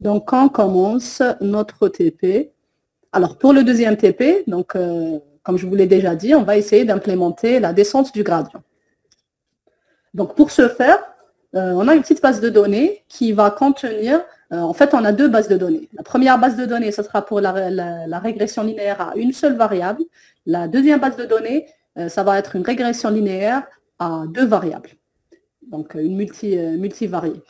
Donc, on commence notre TP. Alors, pour le deuxième TP, donc, comme je vous l'ai déjà dit, on va essayer d'implémenter la descente du gradient. Donc, pour ce faire, on a une petite base de données qui va contenir, en fait, on a deux bases de données. La première base de données, ce sera pour la régression linéaire à une seule variable. La deuxième base de données, ça va être une régression linéaire à deux variables. Donc, une multivariée.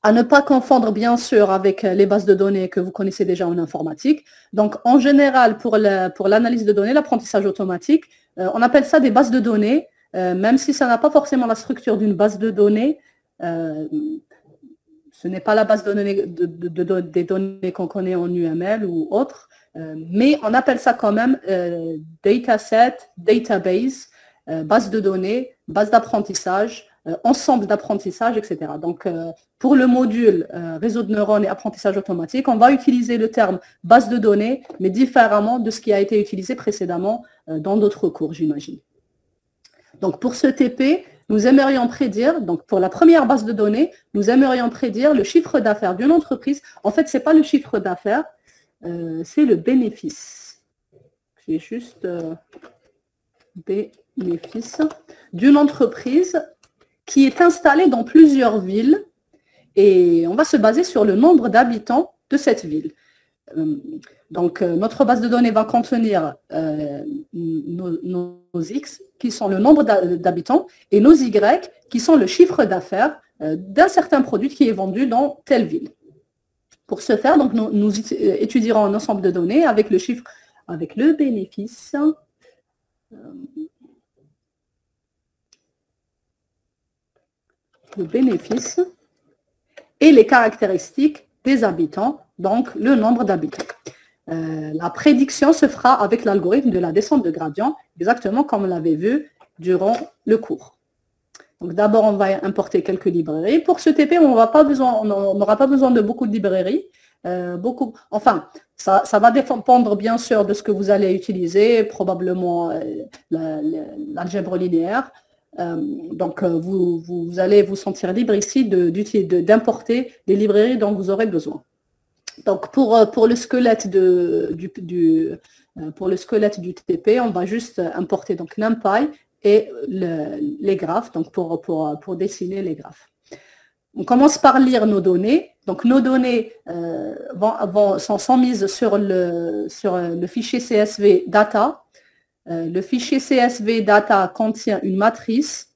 À ne pas confondre, bien sûr, avec les bases de données que vous connaissez déjà en informatique. Donc, en général, pour l'analyse de données, l'apprentissage automatique, on appelle ça des bases de données, même si ça n'a pas forcément la structure d'une base de données. Ce n'est pas la base de données, des données qu'on connaît en UML ou autre, mais on appelle ça quand même dataset, database, base de données, base d'apprentissage, ensemble d'apprentissage, etc. Donc, pour le module réseau de neurones et apprentissage automatique, on va utiliser le terme base de données, mais différemment de ce qui a été utilisé précédemment dans d'autres cours, j'imagine. Donc, pour ce TP, nous aimerions prédire, donc pour la première base de données, nous aimerions prédire le chiffre d'affaires d'une entreprise. En fait, ce n'est pas le chiffre d'affaires, c'est le bénéfice. J'ai juste bénéfice d'une entreprise qui est installée dans plusieurs villes et on va se baser sur le nombre d'habitants de cette ville. Donc, notre base de données va contenir nos X, qui sont le nombre d'habitants, et nos Y, qui sont le chiffre d'affaires d'un certain produit qui est vendu dans telle ville. Pour ce faire, donc, nous étudierons un ensemble de données avec le chiffre, avec le bénéfice. Le bénéfice et les caractéristiques des habitants, donc le nombre d'habitants. La prédiction se fera avec l'algorithme de la descente de gradient, exactement comme on l'avait vu durant le cours. Donc d'abord, on va importer quelques librairies. Pour ce TP, on n'aura pas besoin de beaucoup de librairies. Enfin, ça va dépendre bien sûr de ce que vous allez utiliser, probablement l'algèbre linéaire. Donc, vous allez vous sentir libre ici d'importer les librairies dont vous aurez besoin. Donc, pour le squelette du TP, on va juste importer donc NumPy et les graphes, donc pour dessiner les graphes. On commence par lire nos données. Donc, nos données sont mises sur le fichier CSV data. Le fichier CSV data contient une matrice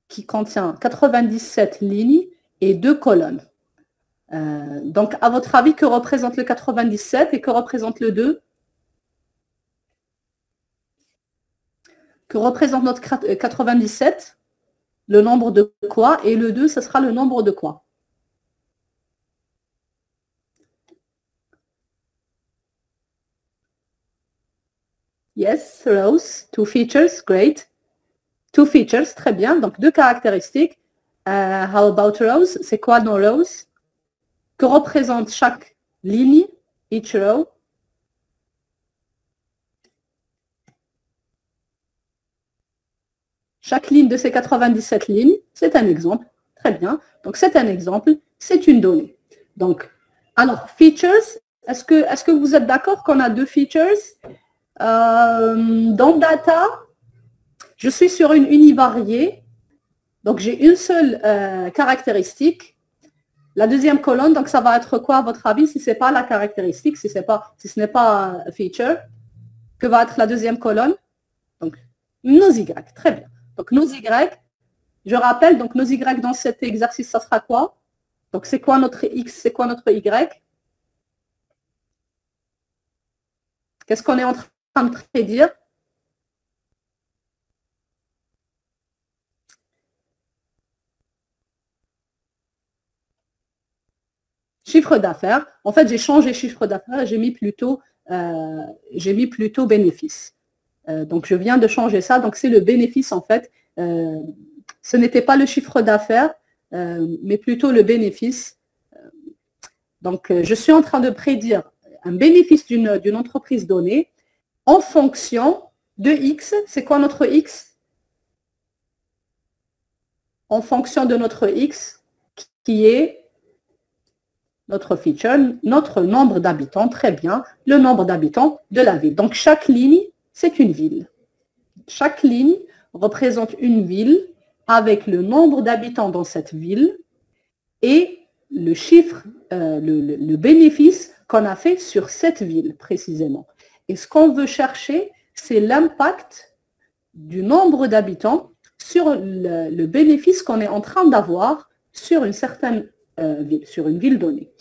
qui contient 97 lignes et 2 colonnes. Donc, à votre avis, que représente le 97 et que représente le 2? Que représente notre 97? Le nombre de quoi? Et le 2, ce sera le nombre de quoi? Yes, rows, 2 features, great. 2 features, très bien. Donc, 2 caractéristiques. How about rows? C'est quoi nos rows? Que représente chaque ligne, each row? Chaque ligne de ces 97 lignes, c'est un exemple. Très bien. Donc, c'est un exemple, c'est une donnée. Donc, alors, features, est-ce que vous êtes d'accord qu'on a 2 features? Dans data, je suis sur une univariée. Donc, j'ai une seule caractéristique. La deuxième colonne, donc ça va être quoi à votre avis si ce n'est pas la caractéristique, si ce n'est pas un feature? Que va être la deuxième colonne? Donc, nos Y. Très bien. Donc, nos Y, je rappelle, donc nos Y dans cet exercice, ça sera quoi? Donc, c'est quoi notre X, c'est quoi notre Y? Qu'est-ce qu'on est en train de prédire? Chiffre d'affaires. En fait, j'ai changé chiffre d'affaires et j'ai mis plutôt bénéfice. Donc, je viens de changer ça. Donc, c'est le bénéfice, en fait. Ce n'était pas le chiffre d'affaires, mais plutôt le bénéfice. Donc, je suis en train de prédire un bénéfice d'une entreprise donnée en fonction de X. C'est quoi notre X? En fonction de notre X, qui est notre feature, notre nombre d'habitants, très bien, le nombre d'habitants de la ville. Donc, chaque ligne, c'est une ville. Chaque ligne représente une ville avec le nombre d'habitants dans cette ville et le chiffre, le bénéfice qu'on a fait sur cette ville précisément. Et ce qu'on veut chercher, c'est l'impact du nombre d'habitants sur le bénéfice qu'on est en train d'avoir sur une certaine ville, sur une ville donnée.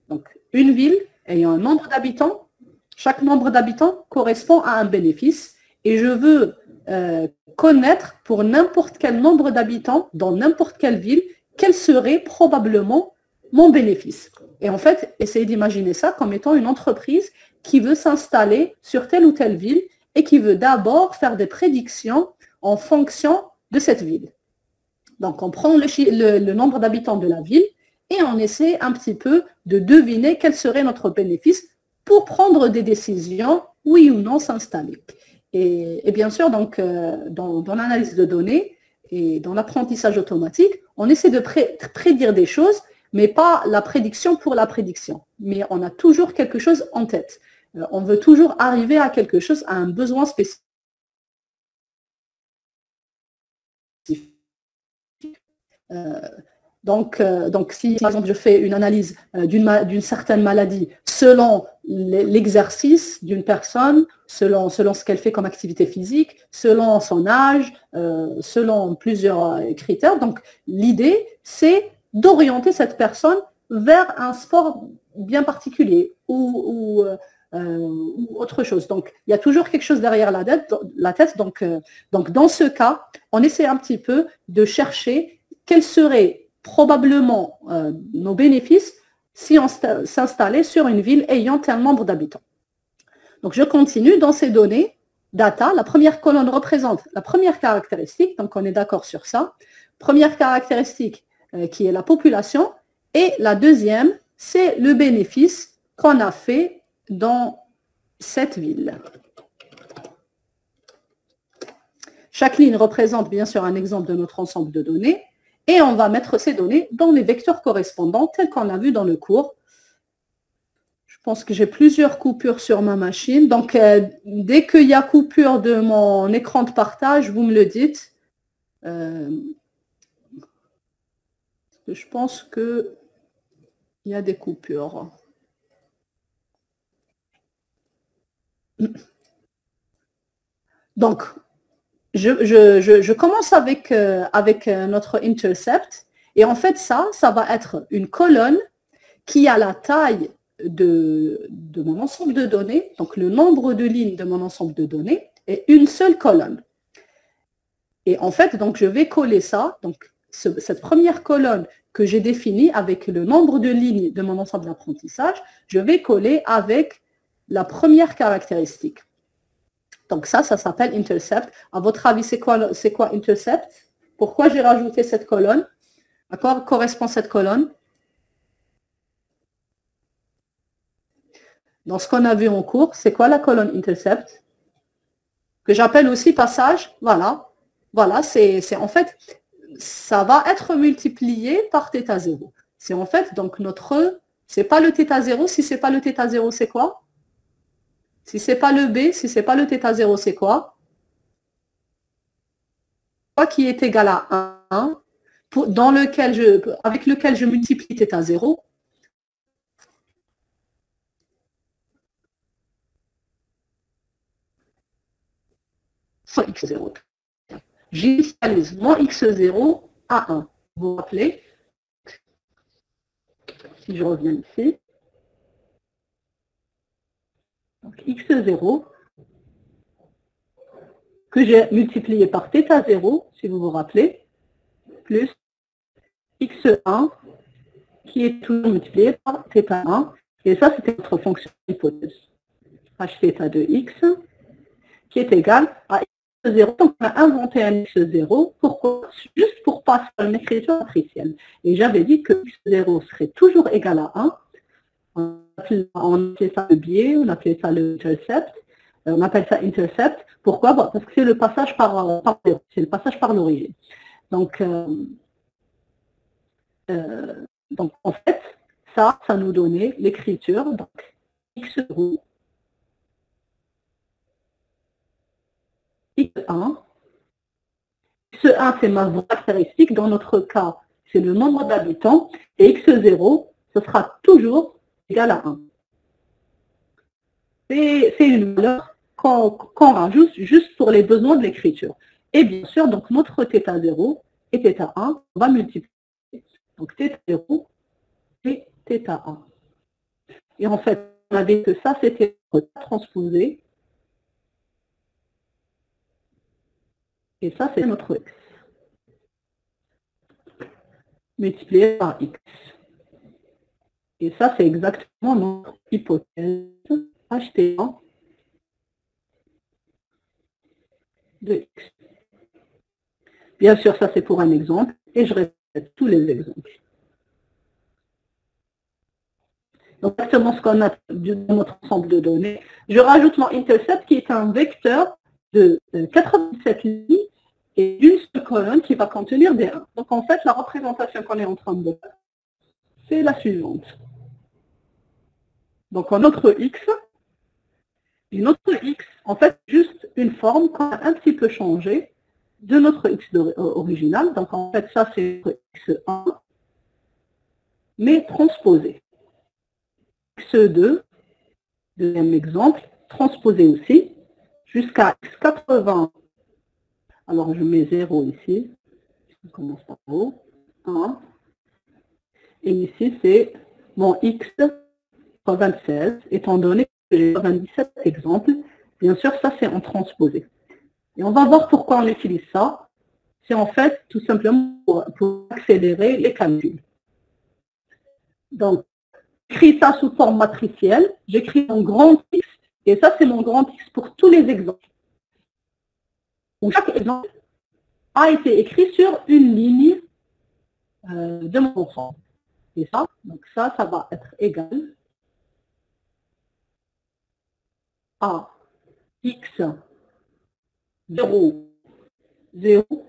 Donc, une ville ayant un nombre d'habitants, chaque nombre d'habitants correspond à un bénéfice et je veux connaître pour n'importe quel nombre d'habitants dans n'importe quelle ville, quel serait probablement mon bénéfice. Et en fait, essayez d'imaginer ça comme étant une entreprise qui veut s'installer sur telle ou telle ville et qui veut d'abord faire des prédictions en fonction de cette ville. Donc, on prend le nombre d'habitants de la ville et on essaie un petit peu de deviner quel serait notre bénéfice pour prendre des décisions, oui ou non s'installer. Et bien sûr, donc, dans l'analyse de données et dans l'apprentissage automatique, on essaie de prédire des choses, mais pas la prédiction pour la prédiction. Mais on a toujours quelque chose en tête. On veut toujours arriver à quelque chose, à un besoin spécifique. Donc, si par exemple je fais une analyse d'une certaine maladie selon l'exercice d'une personne, selon ce qu'elle fait comme activité physique, selon son âge, selon plusieurs critères, donc l'idée c'est d'orienter cette personne vers un sport bien particulier ou autre chose. Donc, il y a toujours quelque chose derrière la tête. Donc, dans ce cas, on essaie un petit peu de chercher quels seraient probablement nos bénéfices si on s'installait sur une ville ayant tel nombre d'habitants. Donc, je continue. Dans ces données, data, la première colonne représente la première caractéristique, donc on est d'accord sur ça. Première caractéristique qui est la population, et la deuxième, c'est le bénéfice qu'on a fait dans cette ville. Chaque ligne représente bien sûr un exemple de notre ensemble de données et on va mettre ces données dans les vecteurs correspondants tels qu'on a vu dans le cours. Je pense que j'ai plusieurs coupures sur ma machine. Donc, dès qu'il y a coupure de mon écran de partage, vous me le dites. Je pense qu'il y a des coupures. Donc, je commence avec notre intercept. Et en fait, ça va être une colonne qui a la taille de mon ensemble de données, donc le nombre de lignes de mon ensemble de données, et une seule colonne. Et en fait, donc, je vais coller ça, donc cette première colonne que j'ai définie avec le nombre de lignes de mon ensemble d'apprentissage, je vais coller avec la première caractéristique. Donc ça s'appelle intercept. À votre avis, c'est quoi intercept? Pourquoi j'ai rajouté cette colonne? À quoi correspond cette colonne? Dans ce qu'on a vu en cours, c'est quoi la colonne intercept? Que j'appelle aussi passage. Voilà. Voilà, c'est en fait, ça va être multiplié par θ0. C'est en fait, donc notre, c'est pas le θ0. Si c'est pas le θ0, c'est quoi? Si c'est pas le B, si c'est pas le θ0, c'est quoi? Quoi qui est égal à 1, avec lequel je multiplie θ0. Soit x0. J'initialise mon x0 à 1. Vous vous rappelez? Si je reviens ici. Donc x0, que j'ai multiplié par θ0, si vous vous rappelez, plus x1, qui est toujours multiplié par θ1. Et ça, c'était notre fonction hypothèse. Hθ de x, qui est égal à x0. Donc, on a inventé un x0. Pourquoi? Juste pour passer à une écriture matricielle. Et j'avais dit que x0 serait toujours égal à 1. On appelait ça le biais, on appelait ça le intercept. On appelle ça intercept. Pourquoi? Parce que c'est le passage c'est le passage par l'origine. Donc, en fait, ça nous donnait l'écriture. Donc, x0, x1. x1, c'est ma voie caractéristique. Dans notre cas, c'est le nombre d'habitants. Et x0, ce sera toujours égal à 1. C'est une valeur qu'on rajoute juste pour les besoins de l'écriture. Et bien sûr, donc notre θ0 et θ1, on va multiplier. Donc θ0 et θ1. Et en fait, on avait que ça, c'était transposé. Et ça, c'est notre x. Multiplié par x. Et ça, c'est exactement notre hypothèse HT1 de x. Bien sûr, ça, c'est pour un exemple. Et je répète tous les exemples. Donc, exactement ce qu'on a dans notre ensemble de données. Je rajoute mon intercept qui est un vecteur de 87 lignes et d'une seule colonne qui va contenir des 1. Donc, en fait, la représentation qu'on est en train de faire, c'est la suivante. Donc, en notre x, et notre x, en fait, juste une forme qu'on a un petit peu changée de notre x original. Donc, en fait, ça, c'est notre x1, mais transposé. x2, deuxième exemple, transposé aussi, jusqu'à x80. Alors, je mets 0 ici. On commence par 0. 1. Et ici, c'est mon x 96, étant donné que j'ai 97 exemples. Bien sûr, ça, c'est en transposé. Et on va voir pourquoi on utilise ça. C'est en fait tout simplement pour accélérer les calculs. Donc, j'écris ça sous forme matricielle. J'écris mon grand X. Et ça, c'est mon grand X pour tous les exemples. Donc, chaque exemple a été écrit sur une ligne de mon ensemble. Et ça, donc ça va être égal à x 0, 0,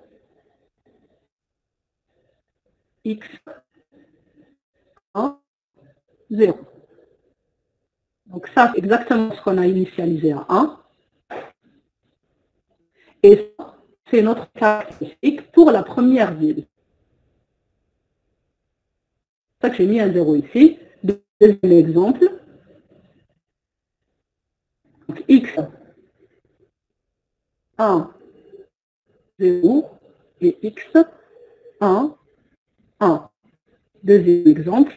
x 1, 0. Donc ça, c'est exactement ce qu'on a initialisé à 1. Et ça, c'est notre caractéristique pour la première ville. C'est ça que j'ai mis un 0 ici. Deuxième exemple. Donc, x 1, 0 et x 1, 1. Deuxième exemple.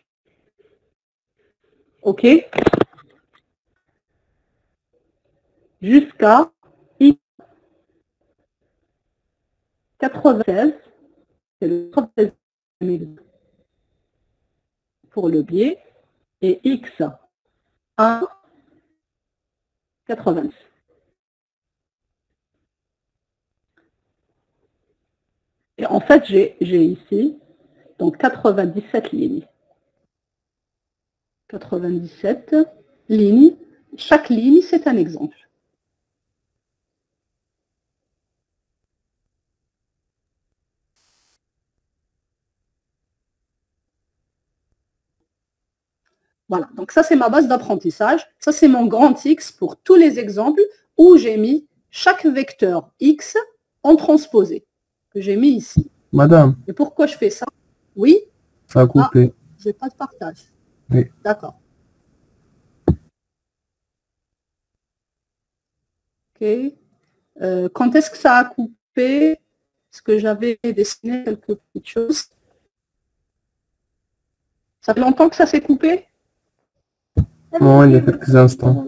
OK. Jusqu'à x 96. C'est le 96 pour le biais. Et x 1, 86. Et en fait, j'ai ici donc 97 lignes. 97 lignes. Chaque ligne, c'est un exemple. Voilà, donc ça, c'est ma base d'apprentissage. Ça, c'est mon grand X pour tous les exemples où j'ai mis chaque vecteur X en transposé, que j'ai mis ici. Madame. Et pourquoi je fais ça? Oui? Ça a coupé. Je n'ai pas de partage. Oui. D'accord. OK. Quand est-ce que ça a coupé? Est-ce que j'avais dessiné quelques petites choses? Ça fait longtemps que ça s'est coupé? Non, il y a quelques instants.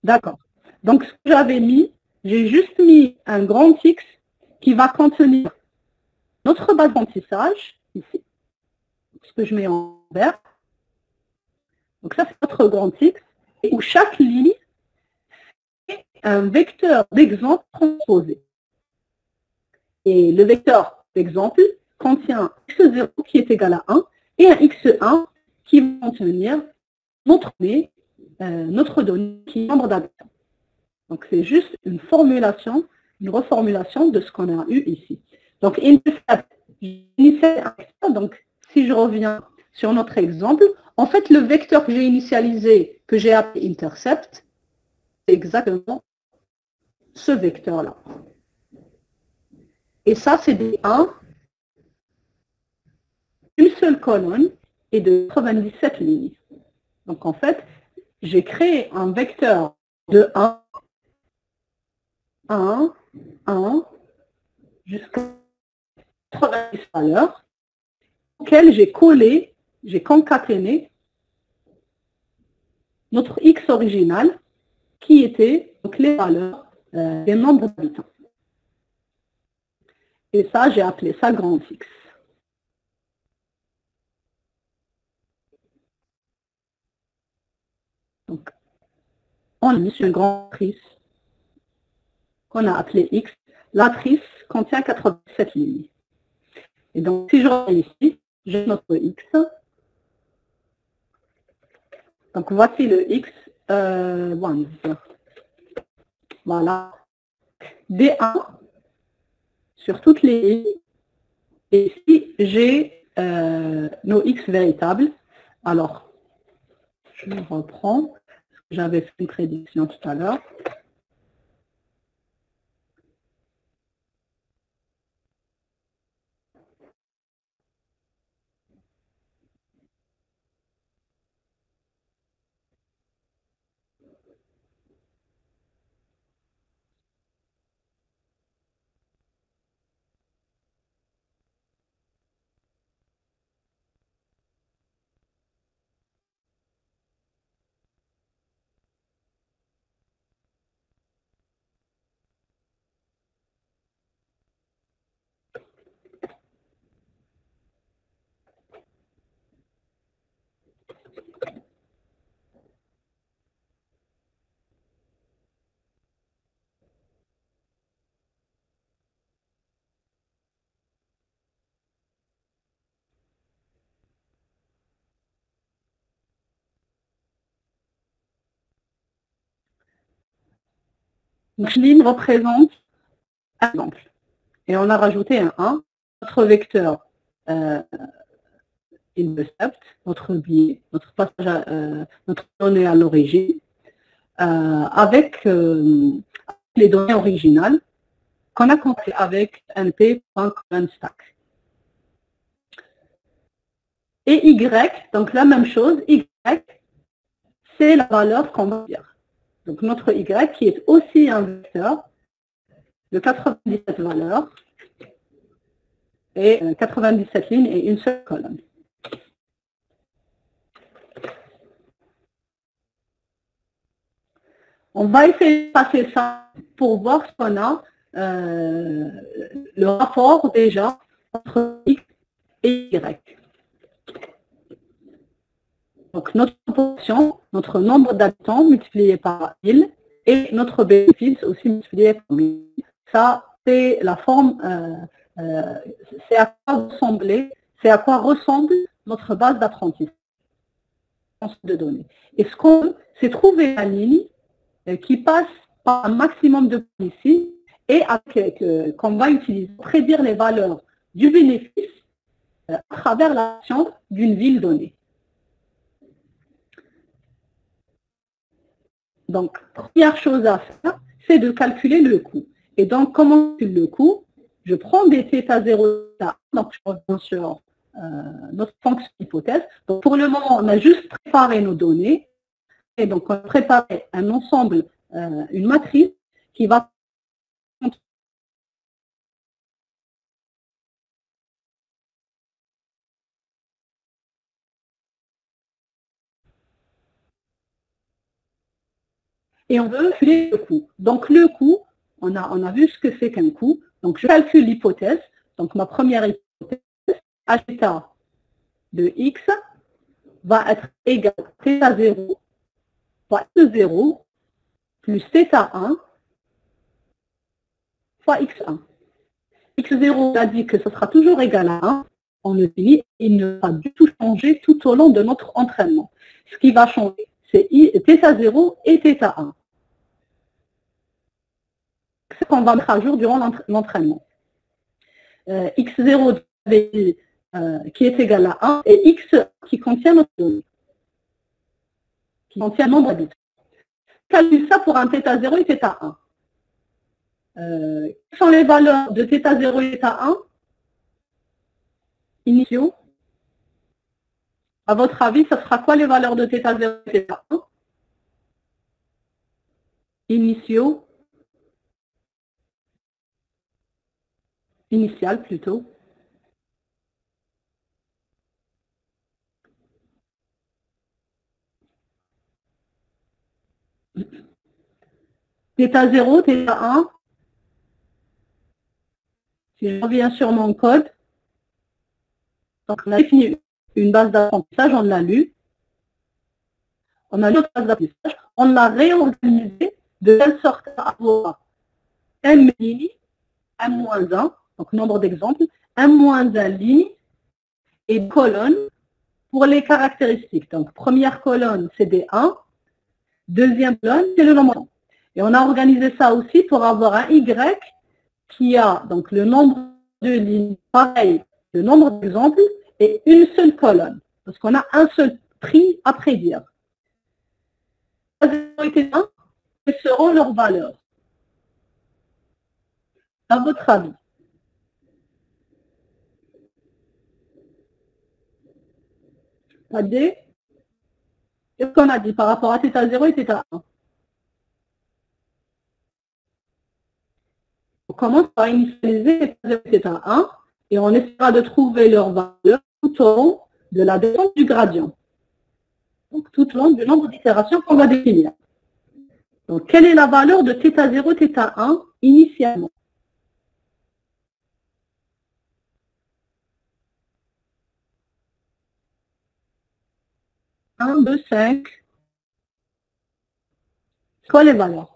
D'accord. Donc, ce que j'avais mis, j'ai juste mis un grand X qui va contenir notre base d'apprentissage, ici, ce que je mets en vert. Donc, ça, c'est notre grand X, et où chaque ligne est un vecteur d'exemple transposé. Et le vecteur d'exemple contient x0 qui est égal à 1 et un x1 qui va contenir notre donnée qui est nombre d'habitants. Donc, c'est juste une formulation, une reformulation de ce qu'on a eu ici. Donc, donc si je reviens sur notre exemple, en fait, le vecteur que j'ai initialisé, que j'ai appelé intercept, c'est exactement ce vecteur-là. Et ça, c'est des 1, une seule colonne et de 97 lignes. Donc, en fait, j'ai créé un vecteur de 1, 1, 1, jusqu'à 90 valeurs, auquel j'ai collé, j'ai concaténé notre X original, qui était donc les valeurs des nombres d'habitants. Et ça, j'ai appelé ça grand X. Donc, on a mis sur une grande matrice qu'on a appelée X. La matrice contient 87 lignes. Et donc, si je reviens ici, j'ai notre X. Donc, voici le X ones. Voilà. D1 sur toutes les lignes. Et ici, j'ai nos X véritables. Alors, je reprends. J'avais fait une prédiction tout à l'heure. Notre ligne représente un exemple. Et on a rajouté un 1. Notre vecteur intercept, notre biais, notre passage, notre donnée à l'origine, avec les données originales qu'on a compris avec np.stack. Et y, donc la même chose, y, c'est la valeur qu'on va dire. Donc notre y qui est aussi un vecteur de 97 valeurs et 97 lignes et une seule colonne. On va essayer de passer ça pour voir ce qu'on a, le rapport déjà entre X et Y. Donc notre proportion, notre nombre d'habitants multiplié par 1000 et notre bénéfice aussi multiplié par 1000. Ça, c'est la forme, c'est à quoi ressemble notre base d'apprentissage de données. Et ce qu'on veut, c'est trouver la ligne qui passe par un maximum de points ici et qu'on va utiliser pour prédire les valeurs du bénéfice à travers l'action d'une ville donnée. Donc, première chose à faire, c'est de calculer le coût. Et donc, comment on calcule le coût? Je prends des θ0, donc je reviens sur notre fonction hypothèse. Donc, pour le moment, on a juste préparé nos données. Et donc, on a préparé un ensemble, une matrice qui va et on veut calculer le coût. Donc, le coût, on a vu ce que c'est qu'un coût. Donc, je calcule l'hypothèse. Donc, ma première hypothèse, θ de x va être égal à θ0 fois x0 plus θ1 fois x1. x0, on a dit que ce sera toujours égal à 1. On le dit, il ne va du tout changer tout au long de notre entraînement. Ce qui va changer, c'est θ0 et θ1. C'est ce qu'on va mettre à jour durant l'entraînement. x0, qui est égal à 1 et x qui contient notre donnée, qui contient un nombre d'habitants. Calcule ça pour un θ0 et θ1. Quelles sont les valeurs de θ0 et θ1 initiaux? À votre avis, ça sera quoi les valeurs de θ0 et θ1 initiaux? Initial plutôt. θ0, θ1. Si je reviens sur mon code, donc on a défini une base d'apprentissage, on l'a lu. On a lu notre base d'apprentissage, on l'a réorganisée de telle sorte à avoir m ligne, m-1, donc nombre d'exemples, m-1 ligne et colonne pour les caractéristiques. Donc première colonne, c'est des 1, deuxième colonne, c'est le nombre. Et on a organisé ça aussi pour avoir un y qui a donc le nombre de lignes, pareil, le nombre d'exemples et une seule colonne, parce qu'on a un seul prix à prédire. Quelles seront leurs valeurs? À votre avis? Pas D? Qu'est-ce qu'on a dit par rapport à θ0 et θ1? On commence par initialiser θ0 et θ1 et on essaiera de trouver leurs valeurs tout au long de la descente du gradient. Donc tout au long du nombre d'itérations qu'on va définir. Donc quelle est la valeur de θ0 et θ1 initialement? 1, 2, 5. C'est quoi les valeurs?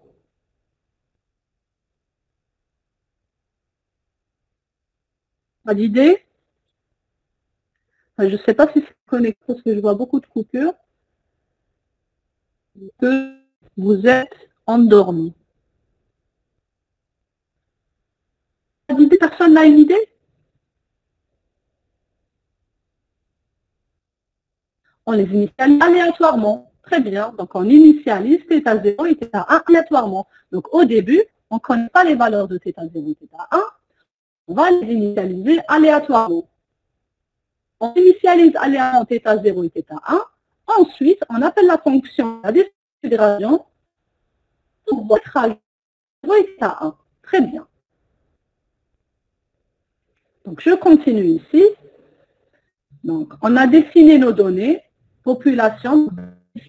Pas d'idée? Je ne sais pas si c'est connecté parce que je vois beaucoup de coupures. Que vous êtes endormi. Pas d'idée? Personne n'a une idée? On les initialise aléatoirement. Très bien. Donc, on initialise θ0 et θ1 aléatoirement. Donc, au début, on ne connaît pas les valeurs de θ0 et θ1. On va les initialiser aléatoirement. On initialise aléatoirement θ0 et θ1. Ensuite, on appelle la fonction la descente du gradient pour voir θ0 et θ1. Très bien. Donc, je continue ici. Donc, on a défini nos données, population,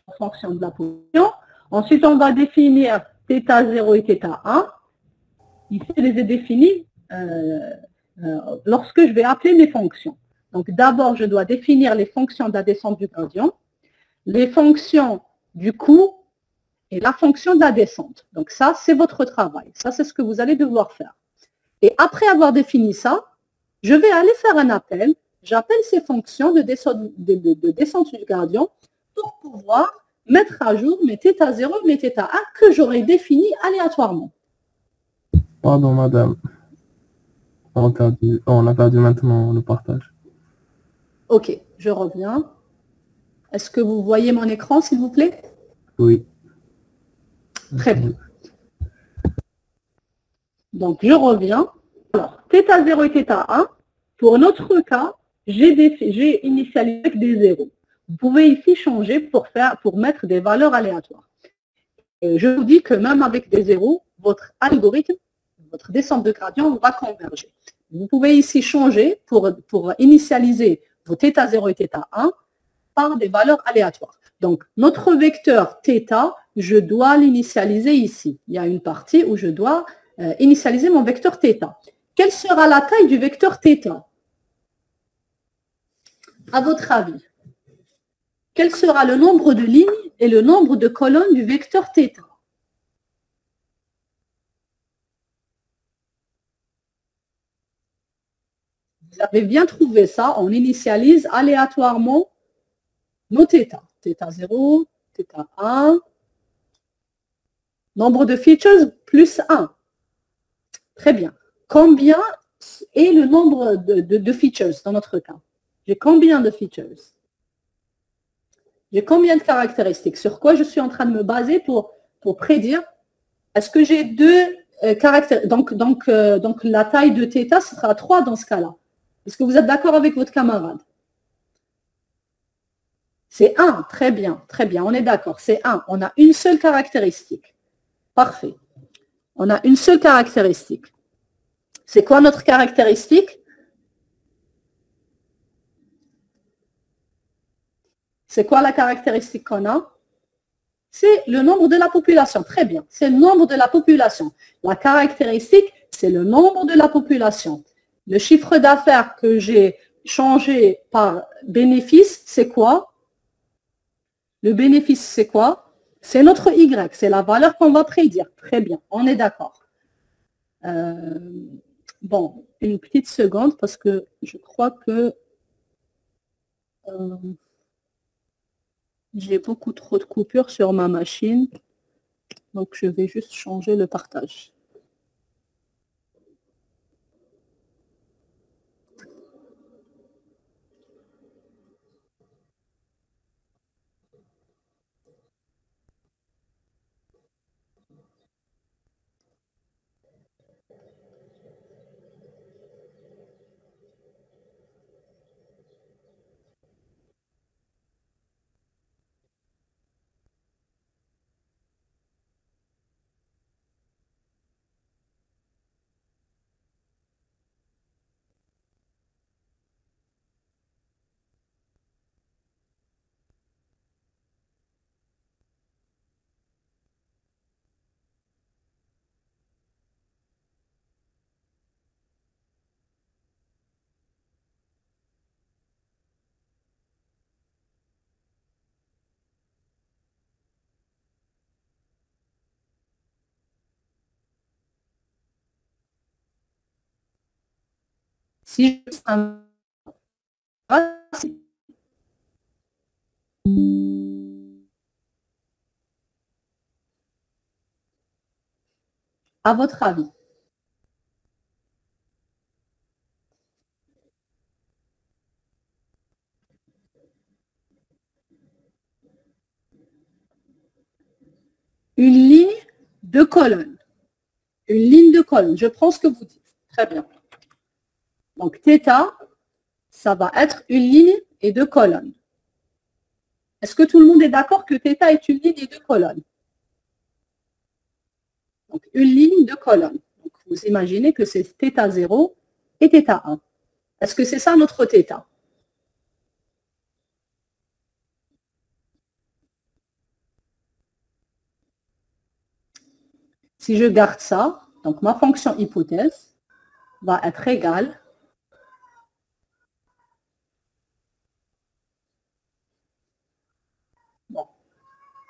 en fonction de la population. Ensuite, on va définir θ0 et θ1. Ici, je les ai définis lorsque je vais appeler mes fonctions. Donc, d'abord, je dois définir les fonctions de la descente du gradient, les fonctions du coût et la fonction de la descente. Donc, ça, c'est votre travail. Ça, c'est ce que vous allez devoir faire. Et après avoir défini ça, je vais aller faire un appel. J'appelle ces fonctions de descente du gradient pour pouvoir mettre à jour mes θ0 et mes θ1 que j'aurai définis aléatoirement. Pardon, madame. On a perdu maintenant le partage. Ok, je reviens. Est-ce que vous voyez mon écran, s'il vous plaît? Oui. Très bien. Donc, je reviens. Alors, θ0 et θ1, pour notre cas, j'ai initialisé avec des zéros. Vous pouvez ici changer pour mettre des valeurs aléatoires. Et je vous dis que même avec des zéros, votre algorithme, votre descente de gradient va converger. Vous pouvez ici changer pour initialiser vos θ0 et θ1 par des valeurs aléatoires. Donc, notre vecteur θ, je dois l'initialiser ici. Il y a une partie où je dois initialiser mon vecteur θ. Quelle sera la taille du vecteur θ? À votre avis, quel sera le nombre de lignes et le nombre de colonnes du vecteur θ? Vous avez bien trouvé ça, on initialise aléatoirement nos θ. θ0, θ1, nombre de features plus 1. Très bien. Combien est le nombre de features dans notre cas? J'ai combien de features? J'ai combien de caractéristiques? Sur quoi je suis en train de me baser pour prédire? Est-ce que j'ai deux caractéristiques? Donc, la taille de θ sera 3 dans ce cas-là. Est-ce que vous êtes d'accord avec votre camarade? C'est 1, très bien, on est d'accord, c'est 1. On a une seule caractéristique. Parfait. On a une seule caractéristique. C'est quoi notre caractéristique? C'est quoi la caractéristique qu'on a? C'est le nombre de la population. Très bien, c'est le nombre de la population. La caractéristique, c'est le nombre de la population. Le chiffre d'affaires que j'ai changé par bénéfice, c'est quoi? Le bénéfice, c'est quoi? C'est notre Y, c'est la valeur qu'on va prédire. Très bien, on est d'accord. Bon, une petite seconde parce que je crois que j'ai beaucoup trop de coupures sur ma machine. Donc, je vais juste changer le partage. Si je à votre avis, une ligne de colonne. Une ligne de colonne. Je prends ce que vous dites. Très bien. Donc, θ, ça va être une ligne et deux colonnes. Est-ce que tout le monde est d'accord que θ est une ligne et deux colonnes? Donc, une ligne de colonnes. Donc, vous imaginez que c'est θ0 et θ1. Est-ce que c'est ça notre θ? Si je garde ça, donc ma fonction hypothèse va être égale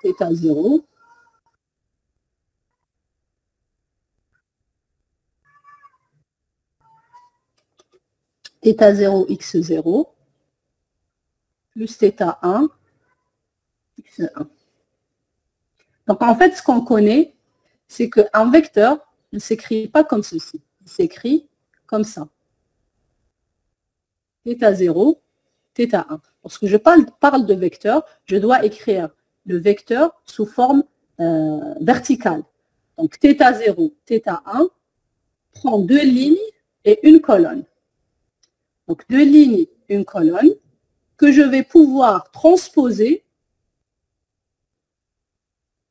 θ0 θ0 x0 plus θ1 x1. Donc, en fait, ce qu'on connaît, c'est qu'un vecteur ne s'écrit pas comme ceci. Il s'écrit comme ça. θ0, θ1. Lorsque je parle de vecteur, je dois écrire le vecteur sous forme verticale. Donc, θ0, θ1 prend deux lignes et une colonne. Donc, deux lignes, une colonne, que je vais pouvoir transposer.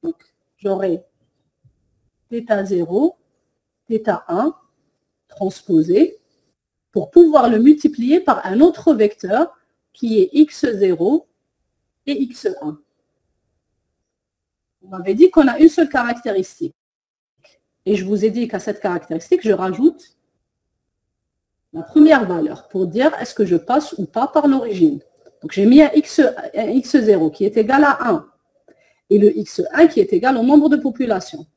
Donc, j'aurai θ0, θ1 transposé pour pouvoir le multiplier par un autre vecteur qui est x0 et x1. On m'avait dit qu'on a une seule caractéristique. Et je vous ai dit qu'à cette caractéristique, je rajoute la première valeur pour dire est-ce que je passe ou pas par l'origine. Donc, j'ai mis un x0 qui est égal à 1 et le x1 qui est égal au nombre de populations.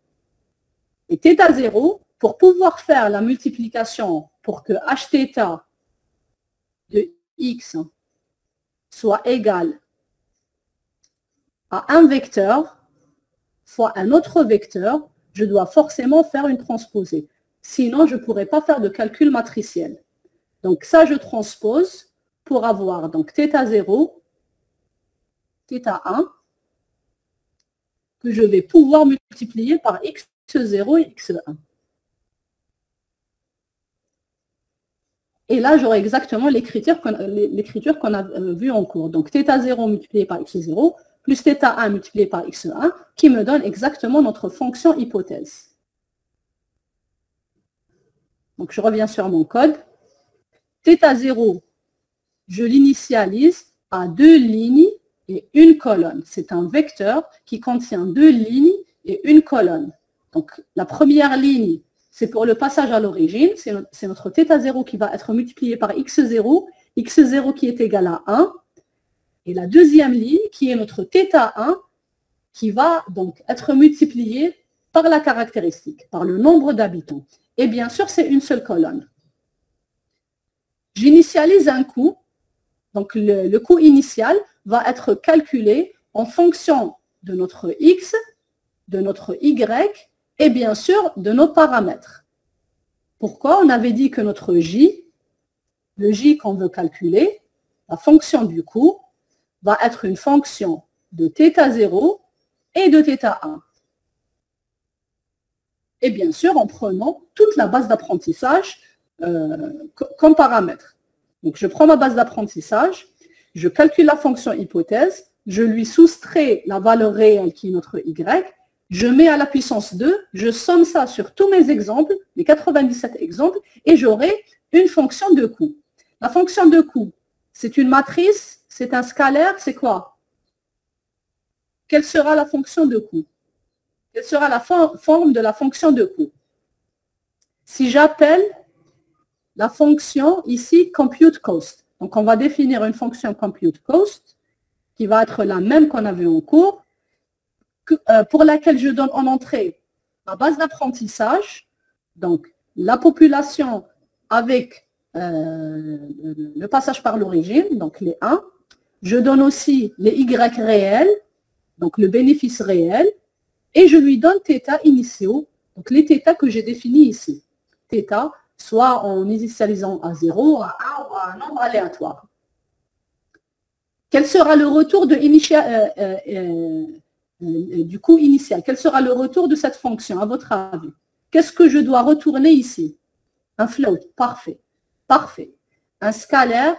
Et θ0, pour pouvoir faire la multiplication pour que hθ de x soit égal à un vecteur fois un autre vecteur, je dois forcément faire une transposée. Sinon, je ne pourrais pas faire de calcul matriciel. Donc ça, je transpose pour avoir donc θ0, θ1, que je vais pouvoir multiplier par x0 et x1. Et là, j'aurai exactement l'écriture qu'on a vue en cours. Donc, θ0 multiplié par x0 plus θ1 multiplié par x1, qui me donne exactement notre fonction hypothèse. Donc, je reviens sur mon code. θ0, je l'initialise à 2 lignes et une colonne. C'est un vecteur qui contient 2 lignes et une colonne. Donc, la première ligne, c'est pour le passage à l'origine. C'est notre θ0 qui va être multiplié par x0, x0 qui est égal à 1. Et la deuxième ligne, qui est notre θ1, qui va donc être multiplié par la caractéristique, par le nombre d'habitants. Et bien sûr, c'est une seule colonne. J'initialise un coût. Donc, le coût initial va être calculé en fonction de notre x, de notre y et bien sûr de nos paramètres. Pourquoi? On avait dit que notre j, le j qu'on veut calculer, la fonction du coût, va être une fonction de θ0 et de θ1. Et bien sûr, en prenant toute la base d'apprentissage comme paramètre. Donc, je prends ma base d'apprentissage, je calcule la fonction hypothèse, je lui soustrais la valeur réelle qui est notre y, je mets à la puissance 2, je somme ça sur tous mes exemples, les 97 exemples, et j'aurai une fonction de coût. La fonction de coût, c'est une matrice, c'est un scalaire, c'est quoi? Quelle sera la fonction de coût? Quelle sera la forme de la fonction de coût? Si j'appelle la fonction ici compute cost, donc on va définir une fonction compute cost qui va être la même qu'on avait en cours, pour laquelle je donne en entrée ma base d'apprentissage, donc la population avec le passage par l'origine, donc les 1. Je donne aussi les y réels, donc le bénéfice réel, et je lui donne θ initiaux, donc les θ que j'ai définis ici. θ, soit en initialisant à 0, à 1 ou à un nombre aléatoire. Quel sera le retour du coût initial? Quel sera le retour de cette fonction, à votre avis? Qu'est-ce que je dois retourner ici? Un float, parfait. Parfait. Un scalaire,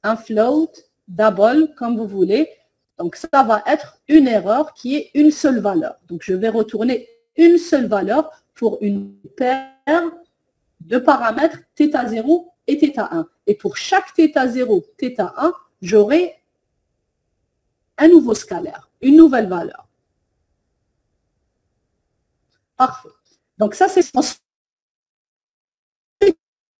un float, double, comme vous voulez. Donc, ça va être une erreur qui est une seule valeur. Donc, je vais retourner une seule valeur pour une paire de paramètres θ0 et θ1. Et pour chaque θ0, θ1, j'aurai un nouveau scalaire, une nouvelle valeur. Parfait. Donc, ça, c'est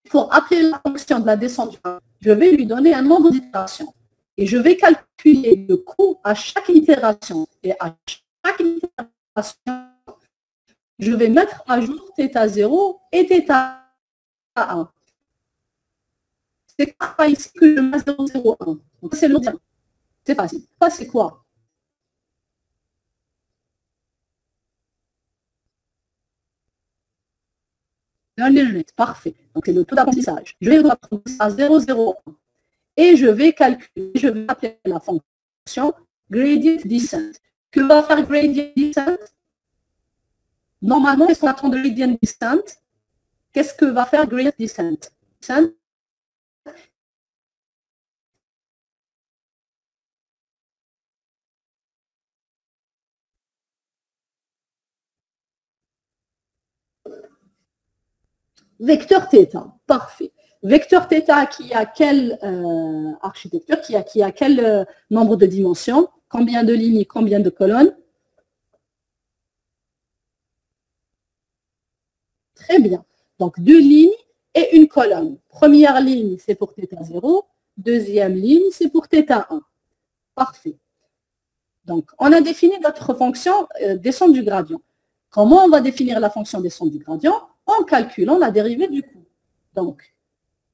pour appeler la fonction de la descente, je vais lui donner un nombre d'itérations. Et je vais calculer le coût à chaque itération. Et à chaque itération, je vais mettre à jour θ0 et θ1. C'est pas ici que je mets 0,01. Donc, c'est le dire. C'est facile. Ça, c'est quoi? Parfait. Donc, c'est le taux d'apprentissage. Je vais apprendre à 0,01. Et je vais calculer, je vais appeler la fonction gradient descent. Que va faire gradient descent? Normalement, qu'est-ce qu'on attend de gradient descent? Qu'est-ce que va faire gradient descent? Vecteur θ, parfait. Vecteur θ qui a quelle architecture, qui a quel nombre de dimensions, combien de lignes, combien de colonnes? Très bien. Donc, 2 lignes et une colonne. Première ligne, c'est pour θ0. Deuxième ligne, c'est pour θ1. Parfait. Donc, on a défini notre fonction descente du gradient. Comment on va définir la fonction descente du gradient? En calculant la dérivée du coût. Donc,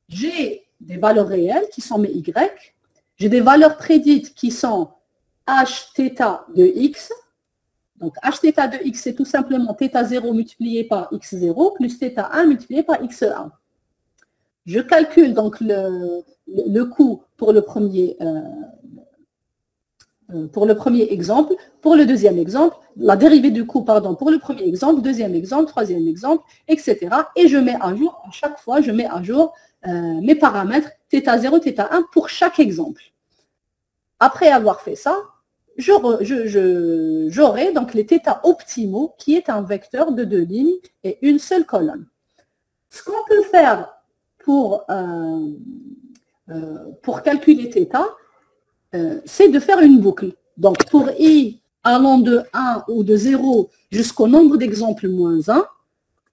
j'ai des valeurs réelles qui sont mes y. J'ai des valeurs prédites qui sont hθ de x. Donc, hθ de x, c'est tout simplement θ0 multiplié par x0 plus θ1 multiplié par x1. Je calcule donc le coût pour le premier exemple, pour le deuxième exemple, la dérivée du coût, pardon, pour le premier exemple, deuxième exemple, troisième exemple, etc. Et je mets à jour, à chaque fois, je mets à jour mes paramètres θ0, θ1 pour chaque exemple. Après avoir fait ça, j'aurai donc les θ optimaux, qui est un vecteur de 2 lignes et une seule colonne. Ce qu'on peut faire pour calculer θ, c'est de faire une boucle. Donc, pour i allant de 1 ou de 0 jusqu'au nombre d'exemples moins 1,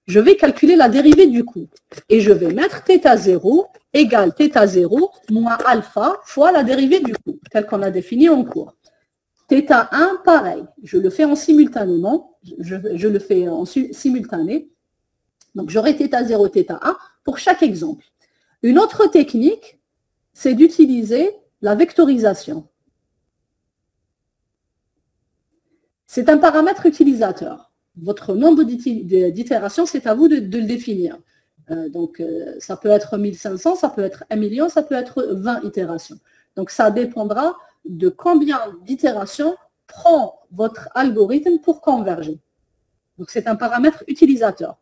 je vais calculer la dérivée du coût. Et je vais mettre θ0 égale θ0 moins alpha fois la dérivée du coût, tel qu'on a défini en cours. θ1, pareil. Je le fais en simultanément. Je le fais en simultané. Donc, j'aurai θ0, θ1 pour chaque exemple. Une autre technique, c'est d'utiliser la vectorisation. C'est un paramètre utilisateur. Votre nombre d'itérations, c'est à vous de le définir. Donc, ça peut être 1500, ça peut être 1 million, ça peut être 20 itérations. Donc, ça dépendra de combien d'itérations prend votre algorithme pour converger. Donc, c'est un paramètre utilisateur.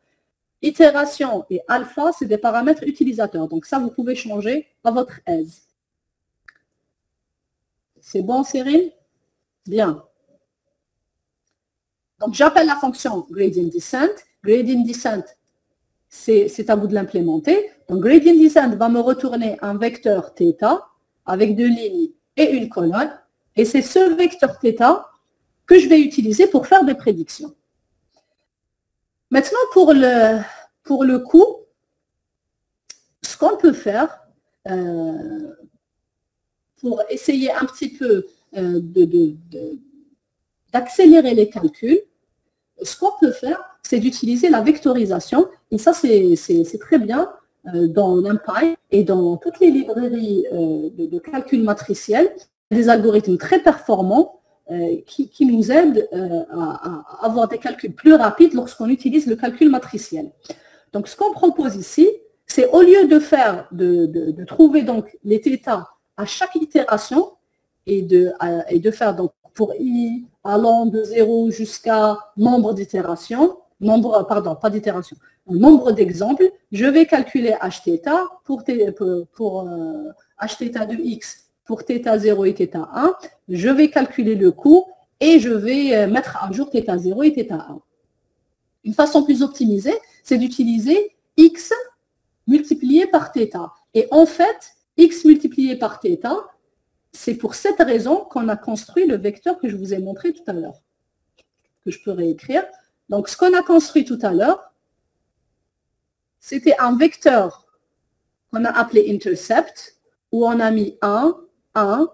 Itération et alpha, c'est des paramètres utilisateurs. Donc, ça, vous pouvez changer à votre aise. C'est bon, Cyril? Bien. Donc, j'appelle la fonction gradient descent. Gradient descent, c'est à vous de l'implémenter. Donc, gradient descent va me retourner un vecteur θ avec 2 lignes et une colonne. Et c'est ce vecteur θ que je vais utiliser pour faire des prédictions. Maintenant, pour le coût, ce qu'on peut faire pour essayer un petit peu d'accélérer les calculs, ce qu'on peut faire, c'est d'utiliser la vectorisation. Et ça, c'est très bien dans NumPy et dans toutes les librairies de calcul matriciel, des algorithmes très performants qui nous aident à avoir des calculs plus rapides lorsqu'on utilise le calcul matriciel. Donc, ce qu'on propose ici, c'est au lieu de trouver donc les θ à chaque itération et de faire donc pour i allant de 0 jusqu'à nombre d'itérations, pas d'itérations, nombre d'exemples, je vais calculer hθ pour hθ de x pour θ0 et θ1, je vais calculer le coût et je vais mettre à jour θ0 et θ1. Une façon plus optimisée, c'est d'utiliser x multiplié par θ. Et en fait, x multiplié par θ, c'est pour cette raison qu'on a construit le vecteur que je vous ai montré tout à l'heure, que je peux réécrire. Donc, ce qu'on a construit tout à l'heure, c'était un vecteur qu'on a appelé intercept, où on a mis 1, 1,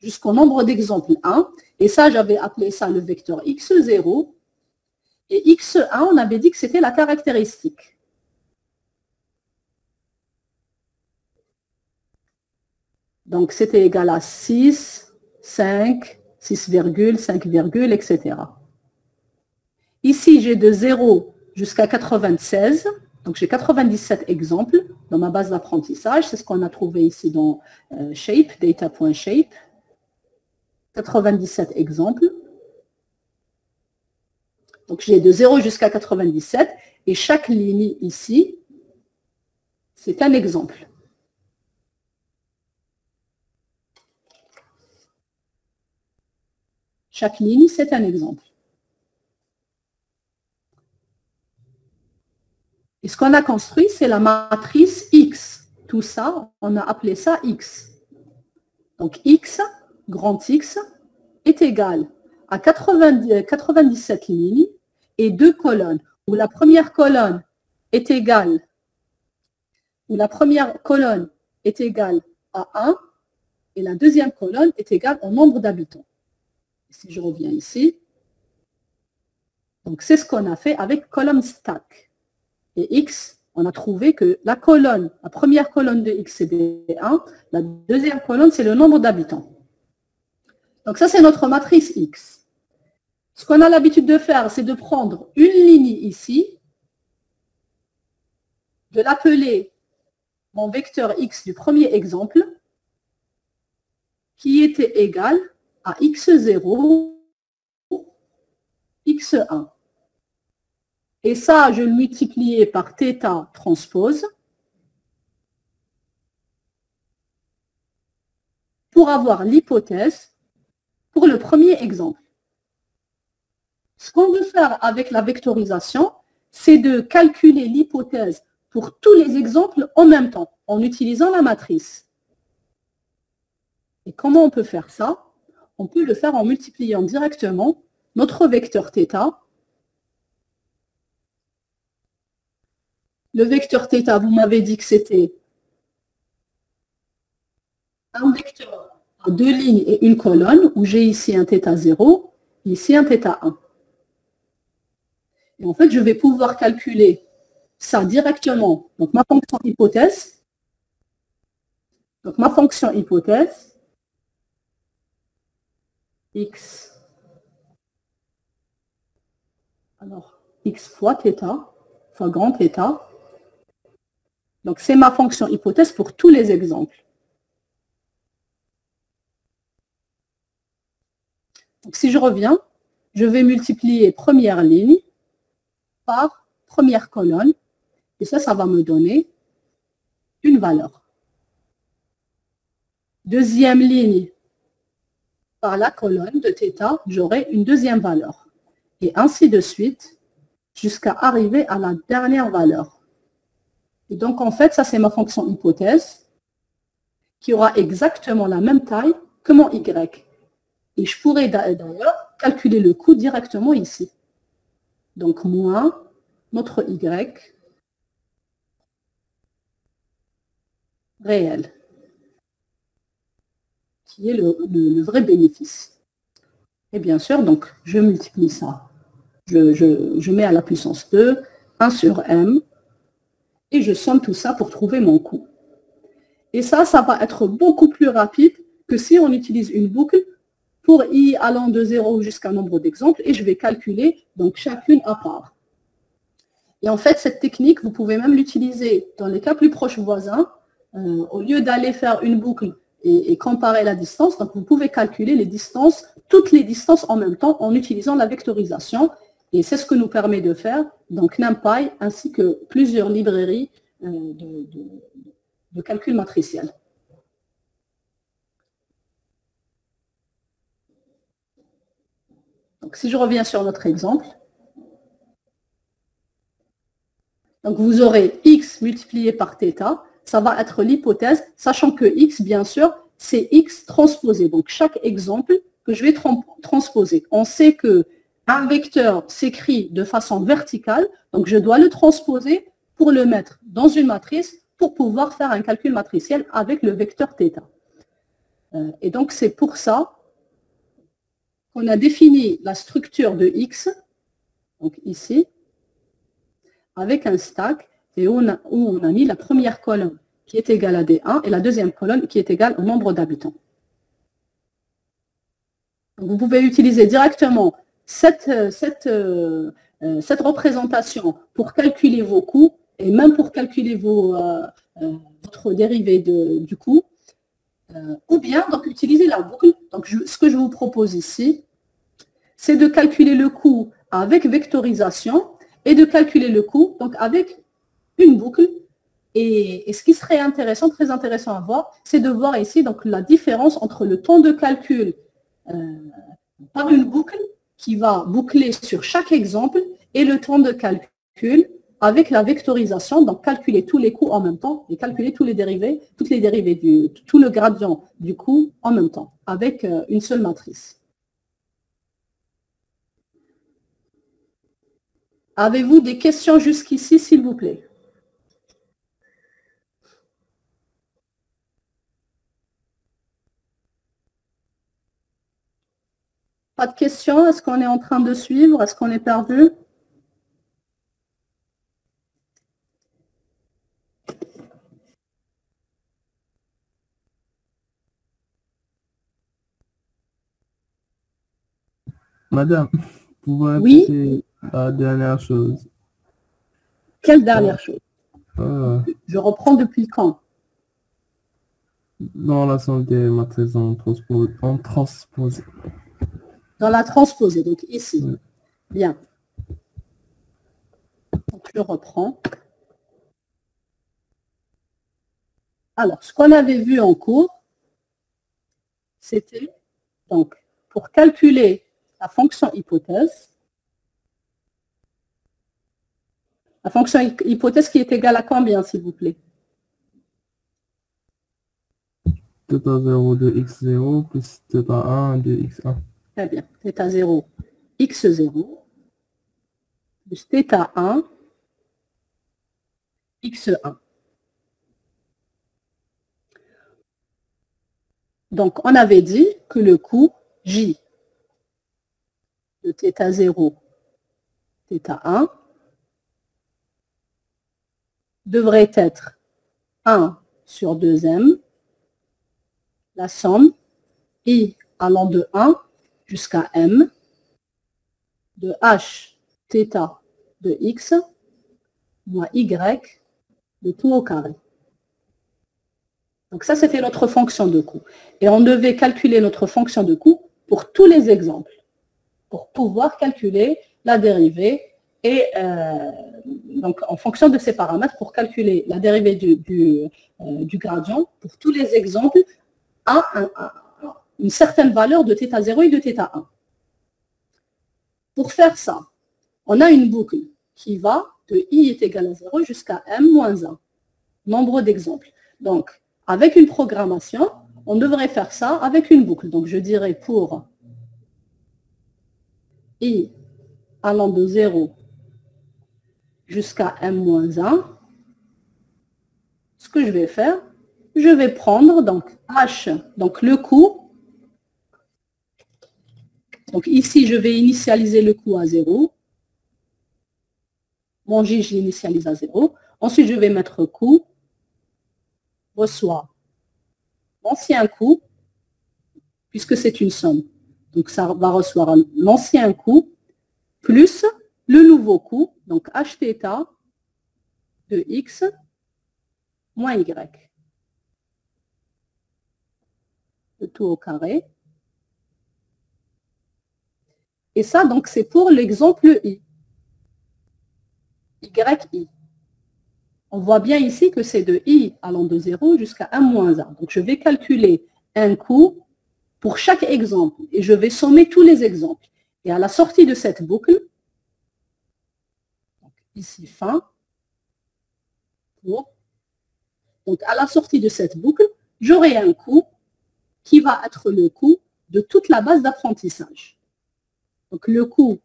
jusqu'au nombre d'exemples 1. Et ça, j'avais appelé ça le vecteur x0. Et x1, on avait dit que c'était la caractéristique. Donc, c'était égal à 6, 5, 6, 5, etc. Ici, j'ai de 0 jusqu'à 96. Donc, j'ai 97 exemples dans ma base d'apprentissage. C'est ce qu'on a trouvé ici dans shape, data.shape. 97 exemples. Donc, j'ai de 0 jusqu'à 97. Et chaque ligne ici, c'est un exemple. Chaque ligne, c'est un exemple. Et ce qu'on a construit, c'est la matrice X. Tout ça, on a appelé ça X. Donc, X, grand X, est égal à 97 lignes et 2 colonnes, où la première colonne est égale, à 1 et la deuxième colonne est égale au nombre d'habitants. Si je reviens ici, donc c'est ce qu'on a fait avec colonne stack. Et X, on a trouvé que la première colonne de X, c'est 1, la deuxième colonne, c'est le nombre d'habitants. Donc ça, c'est notre matrice X. Ce qu'on a l'habitude de faire, c'est de prendre une ligne ici, de l'appeler mon vecteur x du premier exemple qui était égal à x0, x1. Et ça, je le multipliais par θ transpose pour avoir l'hypothèse pour le premier exemple. Ce qu'on veut faire avec la vectorisation, c'est de calculer l'hypothèse pour tous les exemples en même temps, en utilisant la matrice. Et comment on peut faire ça? On peut le faire en multipliant directement notre vecteur θ. Le vecteur θ, vous m'avez dit que c'était un vecteur à 2 lignes et une colonne, où j'ai ici un θ0 et ici un θ1. Et en fait, je vais pouvoir calculer ça directement. Donc, ma fonction hypothèse. Donc, ma fonction hypothèse, x, alors, x fois θ, fois grand θ. Donc, c'est ma fonction hypothèse pour tous les exemples. Donc, si je reviens, je vais multiplier première ligne par première colonne. Et ça va me donner une valeur. Deuxième ligne par la colonne de θ, j'aurai une deuxième valeur. Et ainsi de suite, jusqu'à arriver à la dernière valeur. Et donc, en fait, ça, c'est ma fonction hypothèse qui aura exactement la même taille que mon y. Et je pourrais d'ailleurs calculer le coût directement ici. Donc, moins notre y réel, qui est le vrai bénéfice. Et bien sûr, donc, je multiplie ça. Je mets à la puissance 2, 1 sur m, et je somme tout ça pour trouver mon coût. Et ça va être beaucoup plus rapide que si on utilise une boucle pour i allant de 0 jusqu'à un nombre d'exemples, et je vais calculer donc chacune à part. Et en fait, cette technique, vous pouvez même l'utiliser dans les cas plus proches voisins. Au lieu d'aller faire une boucle et comparer la distance, donc vous pouvez calculer les distances, toutes les distances en même temps en utilisant la vectorisation. Et c'est ce que nous permet de faire donc NumPy ainsi que plusieurs librairies de calcul matriciel. Donc, si je reviens sur notre exemple, donc vous aurez x multiplié par θ, ça va être l'hypothèse, sachant que x, bien sûr, c'est x transposé. Donc, chaque exemple que je vais transposer. On sait qu'un vecteur s'écrit de façon verticale, donc je dois le transposer pour le mettre dans une matrice pour pouvoir faire un calcul matriciel avec le vecteur θ. Et donc, c'est pour ça qu'on a défini la structure de x, donc ici, avec un stack, et où on a mis la première colonne qui est égale à D1 et la deuxième colonne qui est égale au nombre d'habitants. Vous pouvez utiliser directement cette représentation pour calculer vos coûts et même pour calculer votre dérivé du coût. Ou bien donc, utiliser la boucle. Donc, ce que je vous propose ici, c'est de calculer le coût avec vectorisation et de calculer le coût donc, avec une boucle. Et ce qui serait intéressant, très intéressant à voir, c'est de voir ici donc, la différence entre le temps de calcul par une boucle qui va boucler sur chaque exemple et le temps de calcul avec la vectorisation, donc calculer tous les coûts en même temps et calculer toutes les dérivées, tout le gradient du coût en même temps, avec une seule matrice. Avez-vous des questions jusqu'ici, s'il vous plaît? Pas de questions? Est-ce qu'on est en train de suivre? Est-ce qu'on est perdu? Madame, vous pouvez Oui. répéter la dernière chose. Quelle dernière chose? Je reprends depuis quand? dans la somme des matrices en transposé. Dans la transposée, donc ici. Oui. Bien. Donc, je reprends. Alors, ce qu'on avait vu en cours, c'était, donc, pour calculer la fonction hypothèse qui est égale à combien, s'il vous plaît? Θ 0 de x0 plus θ 1 de x1. Très bien. Θ 0, x0, plus θ 1, x1. Donc, on avait dit que le coût J de θ 0, θ 1 devrait être 1 sur 2m, la somme I allant de 1 jusqu'à m de h θ de x moins y de tout au carré. Donc ça, c'était notre fonction de coût. Et on devait calculer notre fonction de coût pour tous les exemples, pour pouvoir calculer la dérivée et donc en fonction de ces paramètres, pour calculer la dérivée du gradient pour tous les exemples à une certaine valeur de θ 0 et de θ 1. Pour faire ça, on a une boucle qui va de i est égal à 0 jusqu'à m moins 1. Nombre d'exemples. Donc, avec une programmation, on devrait faire ça avec une boucle. Donc, je dirais pour i allant de 0 jusqu'à m moins 1, ce que je vais faire, je vais prendre donc h, donc le coût. Donc ici, je vais initialiser le coût à 0. Mon J, je l'initialise à 0. Ensuite, je vais mettre coût, reçoit l'ancien coût, puisque c'est une somme. Donc ça va recevoir l'ancien coût plus le nouveau coût, donc hθ de x moins y, de tout au carré. Et ça, donc, c'est pour l'exemple i. yi. On voit bien ici que c'est de i allant de 0 jusqu'à 1 moins 1. Donc, je vais calculer un coût pour chaque exemple et je vais sommer tous les exemples. Et à la sortie de cette boucle, donc ici fin, donc à la sortie de cette boucle, j'aurai un coût qui va être le coût de toute la base d'apprentissage. Donc le coût,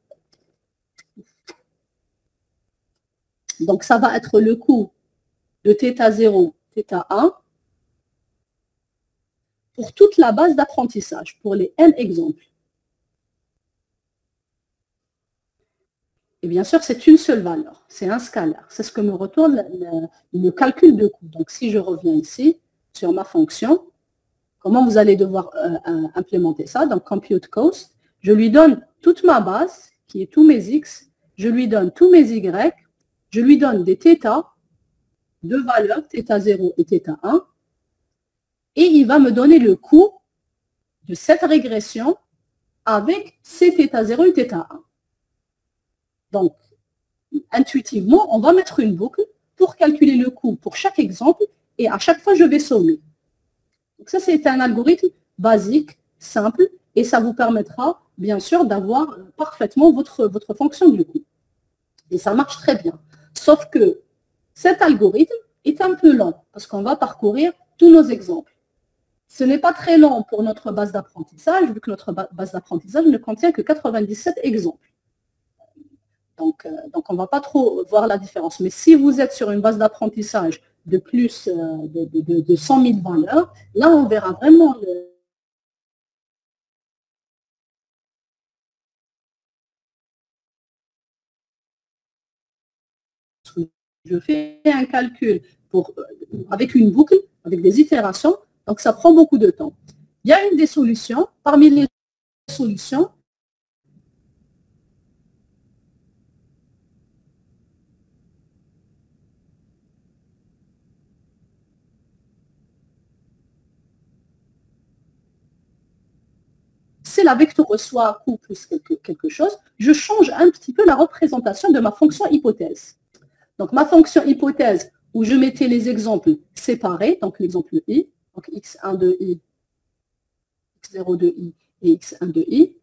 donc ça va être le coût de θ 0, θ 1 pour toute la base d'apprentissage, pour les n exemples. Et bien sûr, c'est une seule valeur, c'est un scalaire. C'est ce que me retourne le calcul de coût. Donc si je reviens ici sur ma fonction, comment vous allez devoir implémenter ça? Donc compute cost, je lui donne toute ma base, qui est tous mes x, je lui donne tous mes y, je lui donne des θ, deux valeurs, θ 0 et θ 1, et il va me donner le coût de cette régression avec ces θ 0 et θ 1. Donc, intuitivement, on va mettre une boucle pour calculer le coût pour chaque exemple, et à chaque fois, je vais sommer. Donc ça, c'est un algorithme basique, simple, et ça vous permettra, bien sûr, d'avoir parfaitement votre fonction du coût. Et ça marche très bien. Sauf que cet algorithme est un peu lent, parce qu'on va parcourir tous nos exemples. Ce n'est pas très lent pour notre base d'apprentissage, vu que notre base d'apprentissage ne contient que 97 exemples. Donc on ne va pas trop voir la différence. Mais si vous êtes sur une base d'apprentissage de plus de 100 000 valeurs, là, on verra vraiment je fais un calcul avec une boucle, avec des itérations, donc ça prend beaucoup de temps. Il y a une des solutions, parmi les solutions, c'est la vecteur soit Q plus quelque chose, je change un petit peu la représentation de ma fonction hypothèse. Donc, ma fonction hypothèse, où je mettais les exemples séparés, donc l'exemple I, donc x1 de I, x0 de I et x1 de I,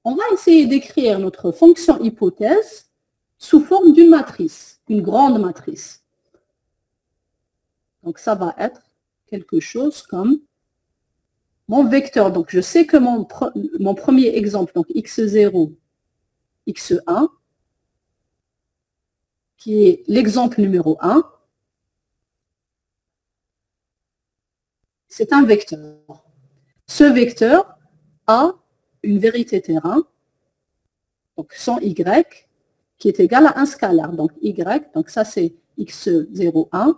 on va essayer d'écrire notre fonction hypothèse sous forme d'une matrice, une grande matrice. Donc, ça va être quelque chose comme mon vecteur. Donc, je sais que mon premier exemple, donc x0, x1, qui est l'exemple numéro 1, c'est un vecteur. Ce vecteur a une vérité terrain, donc son y, qui est égal à un scalaire. Donc, y, donc ça c'est x0, 1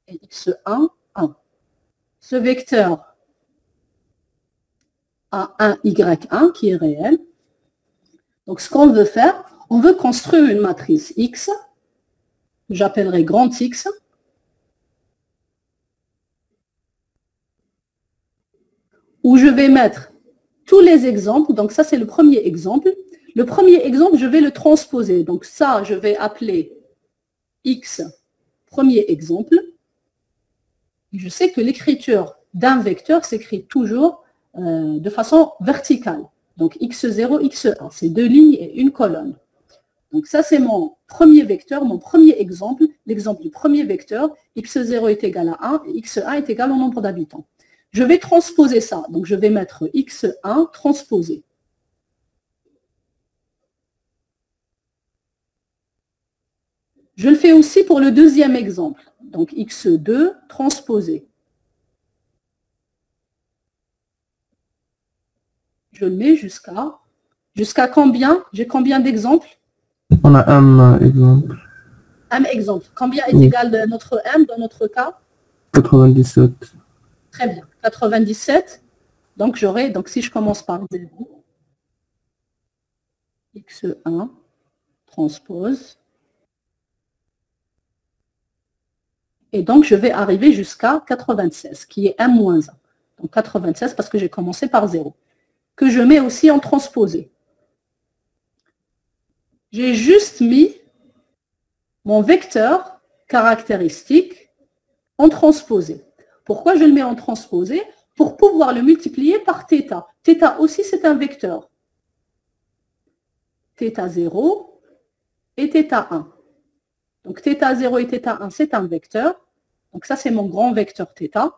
et x1, 1. Ce vecteur a un y1 qui est réel. Donc, ce qu'on veut faire, on veut construire une matrice X, que j'appellerai grand X, où je vais mettre tous les exemples. Donc, ça, c'est le premier exemple. Le premier exemple, je vais le transposer. Donc, ça, je vais appeler X, premier exemple. Et je sais que l'écriture d'un vecteur s'écrit toujours de façon verticale. Donc, x0, x1, c'est deux lignes et une colonne. Donc, ça, c'est mon premier vecteur, mon premier exemple, l'exemple du premier vecteur. x0 est égal à 1 et x1 est égal au nombre d'habitants. Je vais transposer ça. Donc, je vais mettre x1 transposé. Je le fais aussi pour le deuxième exemple. Donc, x2 transposé. Je le mets jusqu'à combien? J'ai combien d'exemples? On a un exemple. Un exemple. Combien est égal de notre m dans notre cas? 97. Très bien. 97. Donc, si je commence par 0, x1 transpose. Et donc, je vais arriver jusqu'à 96, qui est m moins 1. Donc, 96 parce que j'ai commencé par 0. Que je mets aussi en transposé. J'ai juste mis mon vecteur caractéristique en transposé. Pourquoi je le mets en transposé? Pour pouvoir le multiplier par θ. θ aussi, c'est un vecteur. θ0 et θ1. Donc, θ0 et θ1, c'est un vecteur. Donc, ça, c'est mon grand vecteur θ.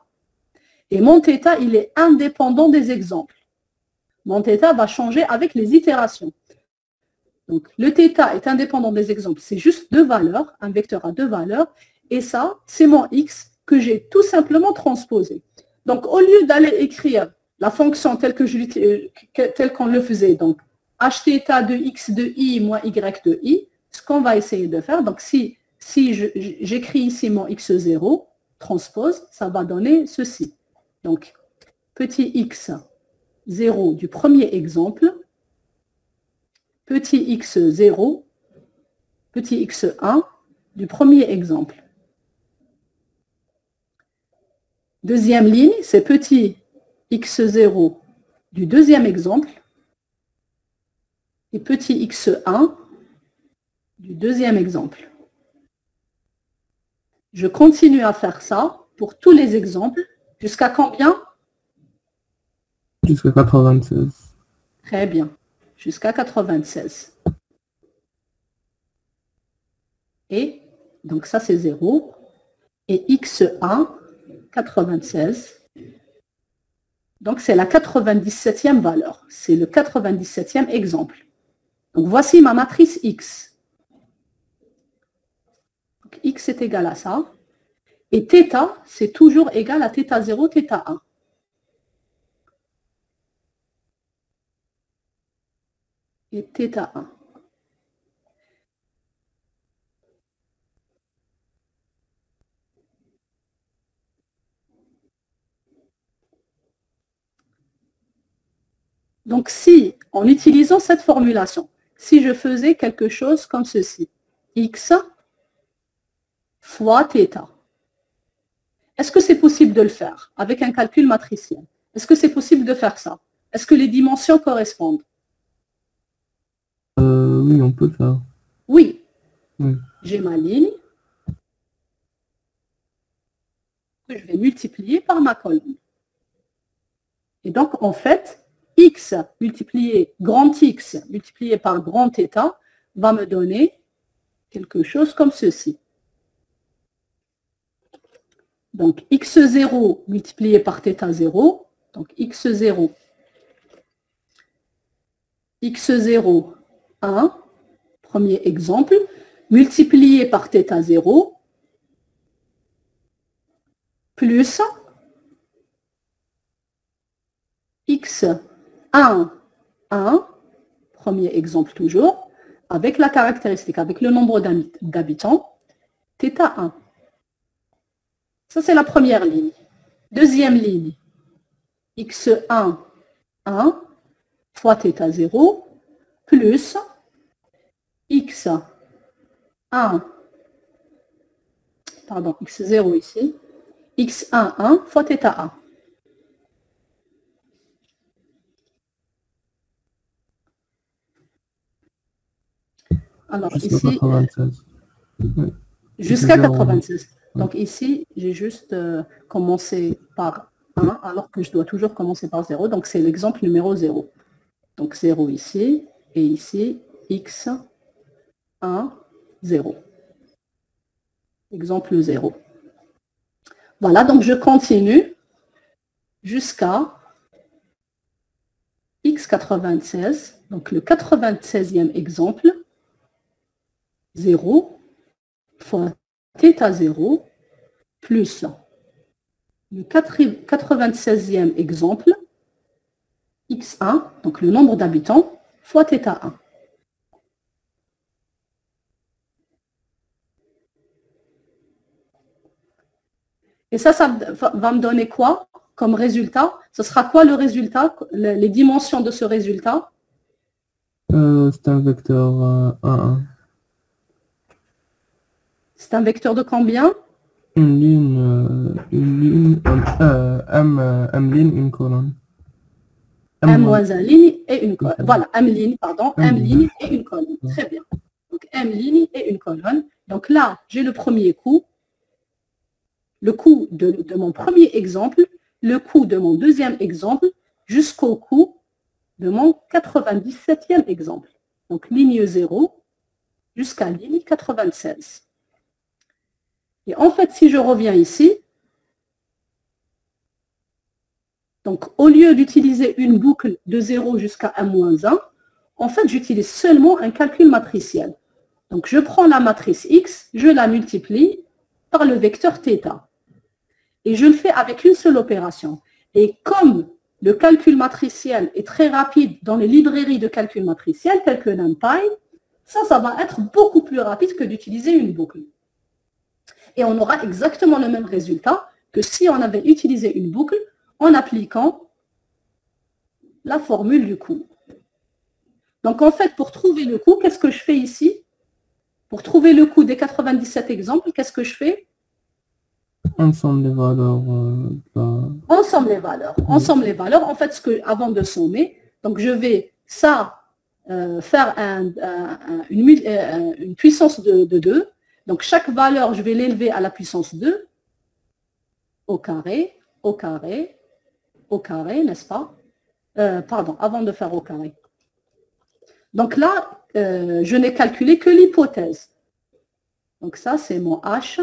Et mon θ, il est indépendant des exemples. Mon θ va changer avec les itérations. Donc, le θ est indépendant des exemples. C'est juste deux valeurs. Un vecteur a deux valeurs. Et ça, c'est mon x que j'ai tout simplement transposé. Donc, au lieu d'aller écrire la fonction telle qu'on le faisait, donc hθ de x de i moins y de i, ce qu'on va essayer de faire, donc si j'écris ici mon x0, transpose, ça va donner ceci. Donc, petit x0 du premier exemple, petit x0, petit x1 du premier exemple. Deuxième ligne, c'est petit x0 du deuxième exemple et petit x1 du deuxième exemple. Je continue à faire ça pour tous les exemples. Jusqu'à combien? Jusqu'à 96. Très bien. Jusqu'à 96. Et donc ça, c'est 0. Et x1, 96. Donc, c'est la 97e valeur. C'est le 97e exemple. Donc, voici ma matrice X. Donc, X est égal à ça. Et θ, c'est toujours égal à θ0, θ1. Et θ1. Donc, si, en utilisant cette formulation, si je faisais quelque chose comme ceci, x fois θ, est-ce que c'est possible de le faire avec un calcul matricien? Est-ce que c'est possible de faire ça? Est-ce que les dimensions correspondent? Oui, on peut le faire. Oui. Oui. J'ai ma ligne que je vais multiplier par ma colonne. Et donc, en fait, x multiplié, grand X multiplié par grand θ va me donner quelque chose comme ceci. Donc, x0 multiplié par θ0, donc x0, 1, premier exemple, multiplié par θ0, plus x1, 1, premier exemple toujours, avec la caractéristique, avec le nombre d'habitants, θ1. Ça, c'est la première ligne. Deuxième ligne, x1, 1 fois θ0 plus x1, pardon, x0 ici, x1, 1 fois θ1. Alors Jusqu'à ici, 96. Oui. jusqu'à X0. 96. Donc ici, j'ai juste commencé par 1, alors que je dois toujours commencer par 0. Donc c'est l'exemple numéro 0. Donc 0 ici, et ici, x, 1, 0. Exemple 0. Voilà, donc je continue jusqu'à x96, donc le 96e exemple, 0 fois θ0 plus le 96e exemple, x1, donc le nombre d'habitants, fois θ1. Et ça va me donner quoi comme résultat? Ce sera quoi le résultat, les dimensions de ce résultat? C'est un vecteur 1. C'est un vecteur de combien? Une ligne, M ligne, une colonne. M moins 1 ligne et une colonne. colonne. Voilà, M ligne, pardon, M M ligne. ligne et une colonne. Très bien. Donc M ligne et une colonne. Donc là, j'ai le premier coup, le coût de mon premier exemple, le coût de mon deuxième exemple, jusqu'au coût de mon 97e exemple. Donc ligne 0 jusqu'à ligne 96. Et en fait, si je reviens ici, donc au lieu d'utiliser une boucle de 0 jusqu'à m-1, en fait, j'utilise seulement un calcul matriciel. Donc je prends la matrice X, je la multiplie par le vecteur θ. Et je le fais avec une seule opération. Et comme le calcul matriciel est très rapide dans les librairies de calcul matriciel, telles que NumPy, ça va être beaucoup plus rapide que d'utiliser une boucle. Et on aura exactement le même résultat que si on avait utilisé une boucle en appliquant la formule du coût. Donc en fait, pour trouver le coût, qu'est-ce que je fais ici? Pour trouver le coût des 97 exemples, qu'est-ce que je fais? Ensemble les valeurs. Ensemble les valeurs. Ensemble les valeurs. En fait, avant de sommer, donc je vais faire une puissance de 2. Donc chaque valeur, je vais l'élever à la puissance 2 au carré, au carré, au carré, n'est-ce pas? Pardon, avant de faire au carré. Donc là, je n'ai calculé que l'hypothèse. Donc ça, c'est mon H.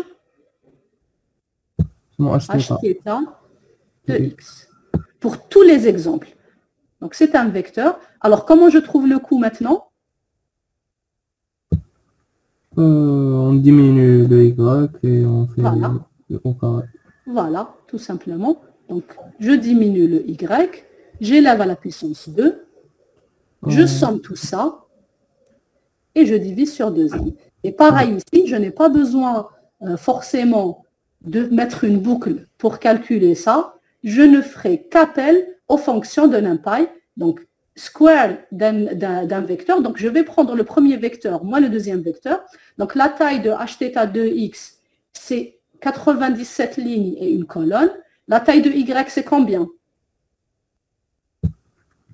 Mon H θ de x. Pour tous les exemples. Donc c'est un vecteur. Alors comment je trouve le coût maintenant? On diminue le y et on fait Voilà. le au carré. Voilà, tout simplement. Donc je diminue le y, j'élève à la puissance 2, je somme tout ça et je divise sur 2. Et pareil ici, je n'ai pas besoin forcément de mettre une boucle pour calculer ça. Je ne ferai qu'appel aux fonctions de NumPy, donc square d'un vecteur. Donc je vais prendre le premier vecteur, moins le deuxième vecteur. Donc la taille de hθ2x, c'est 97 lignes et une colonne. La taille de y, c'est combien?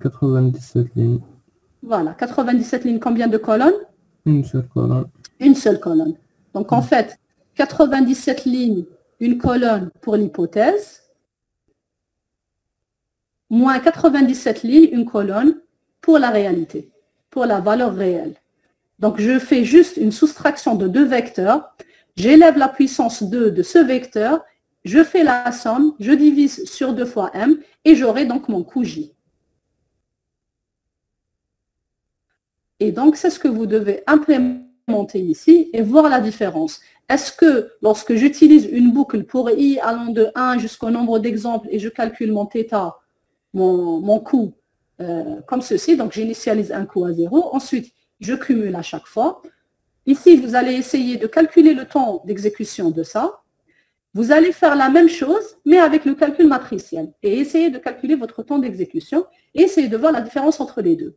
97 lignes. Voilà, 97 lignes, combien de colonnes? Une seule colonne. Une seule colonne. Donc, en fait, 97 lignes, une colonne pour l'hypothèse, moins 97 lignes, une colonne pour la réalité, pour la valeur réelle. Donc, je fais juste une soustraction de deux vecteurs, j'élève la puissance 2 de ce vecteur, je fais la somme, je divise sur 2 fois m, et j'aurai donc mon coût J. Et donc, c'est ce que vous devez implémenter ici et voir la différence. Est-ce que lorsque j'utilise une boucle pour i allant de 1 jusqu'au nombre d'exemples et je calcule mon θ, mon coût, comme ceci, donc j'initialise un coût à 0, ensuite je cumule à chaque fois. Ici, vous allez essayer de calculer le temps d'exécution de ça. Vous allez faire la même chose, mais avec le calcul matriciel. Et essayer de calculer votre temps d'exécution et essayer de voir la différence entre les deux.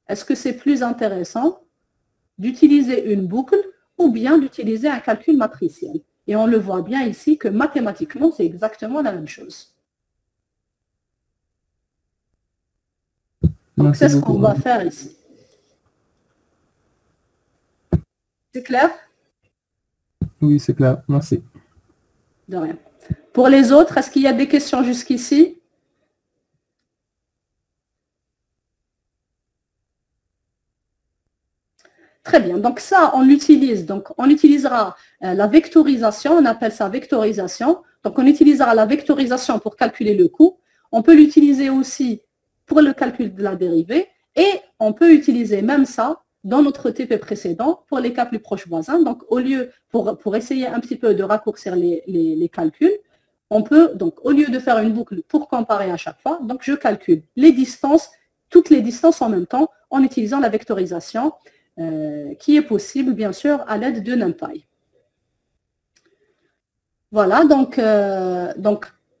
Est-ce que c'est plus intéressant d'utiliser une boucle ou bien d'utiliser un calcul matriciel? Et on le voit bien ici que mathématiquement, c'est exactement la même chose. Donc, c'est ce qu'on va faire ici. C'est clair? Oui, c'est clair. Merci. De rien. Pour les autres, est-ce qu'il y a des questions jusqu'ici? Très bien. Donc ça, on l'utilise. Donc on utilisera la vectorisation. On appelle ça vectorisation. Donc on utilisera la vectorisation pour calculer le coût. On peut l'utiliser aussi pour le calcul de la dérivée. Et on peut utiliser même ça dans notre TP précédent pour les cas plus proches voisins. Donc au lieu, pour essayer un petit peu de raccourcir les calculs, on peut, donc au lieu de faire une boucle pour comparer à chaque fois, donc je calcule les distances, toutes les distances en même temps, en utilisant la vectorisation, qui est possible, bien sûr, à l'aide de NumPy. Voilà, donc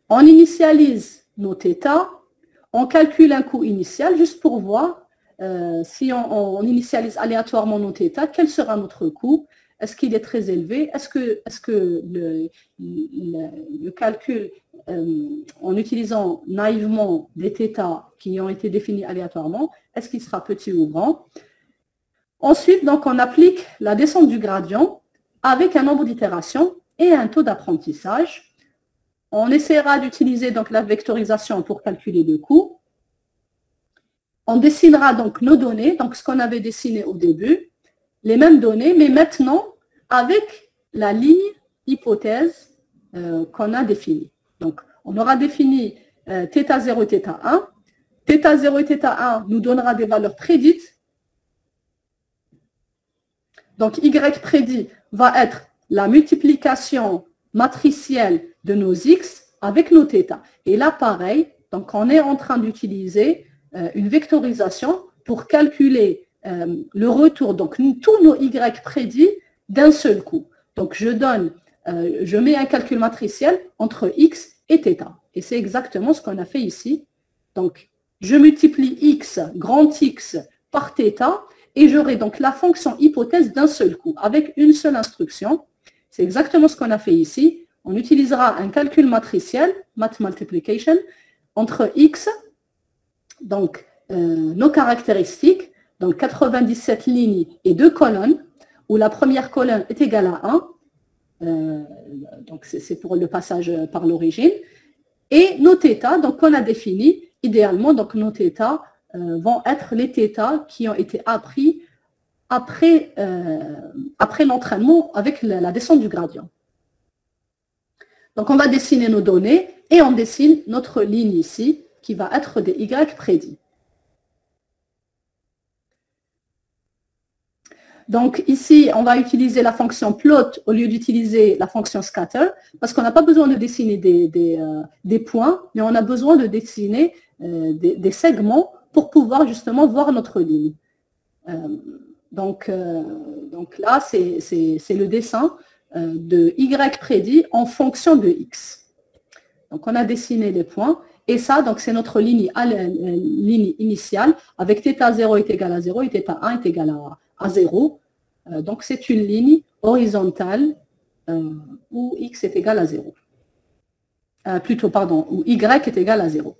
on initialise nos θ, on calcule un coût initial, juste pour voir si on initialise aléatoirement nos θ, quel sera notre coût? Est-ce qu'il est très élevé? Est-ce que le calcul, en utilisant naïvement des θ qui ont été définis aléatoirement, est-ce qu'il sera petit ou grand? Ensuite, donc, on applique la descente du gradient avec un nombre d'itérations et un taux d'apprentissage. On essaiera d'utiliser donc la vectorisation pour calculer le coût. On dessinera donc nos données, donc ce qu'on avait dessiné au début, les mêmes données, mais maintenant avec la ligne hypothèse qu'on a définie. Donc, on aura défini θ0 et θ1. θ0 et θ1 nous donnera des valeurs prédites. Donc, Y prédit va être la multiplication matricielle de nos X avec nos θ. Et là, pareil, donc on est en train d'utiliser une vectorisation pour calculer le retour, donc tous nos Y prédits d'un seul coup. Donc, je mets un calcul matriciel entre X et θ. Et c'est exactement ce qu'on a fait ici. Donc, je multiplie X, grand X, par θ, et j'aurai donc la fonction hypothèse d'un seul coup, avec une seule instruction. C'est exactement ce qu'on a fait ici. On utilisera un calcul matriciel, math multiplication, entre X, donc nos caractéristiques, donc 97 lignes et 2 colonnes, où la première colonne est égale à 1, donc c'est pour le passage par l'origine, et nos θ, donc qu'on a défini, idéalement, donc nos θ vont être les θ qui ont été appris après l'entraînement avec la descente du gradient. Donc on va dessiner nos données et on dessine notre ligne ici qui va être des Y prédits. Donc ici, on va utiliser la fonction plot au lieu d'utiliser la fonction scatter parce qu'on n'a pas besoin de dessiner des points, mais on a besoin de dessiner des segments pour pouvoir justement voir notre ligne. Donc là, c'est le dessin de Y prédit en fonction de X. Donc on a dessiné les points. Et ça, donc c'est notre ligne initiale avec θ0 est égal à 0 et θ1 est égal à 0. Donc c'est une ligne horizontale où X est égal à 0. Plutôt, pardon, où Y est égal à 0.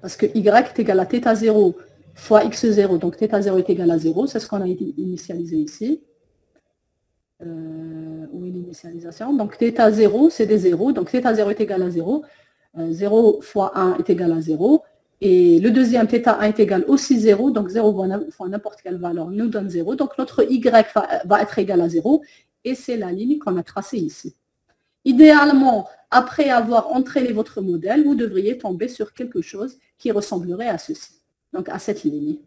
Parce que y est égal à θ0 fois x0, donc θ0 est égal à 0, c'est ce qu'on a initialisé ici. Où est l'initialisation? Donc θ0, c'est des 0, donc θ0 est égal à 0. 0 fois 1 est égal à 0. Et le deuxième, θ1 est égal aussi 0, donc 0 fois n'importe quelle valeur nous donne 0. Donc notre y va être égal à 0, et c'est la ligne qu'on a tracée ici. Idéalement, après avoir entraîné votre modèle, vous devriez tomber sur quelque chose qui ressemblerait à ceci, donc à cette ligne.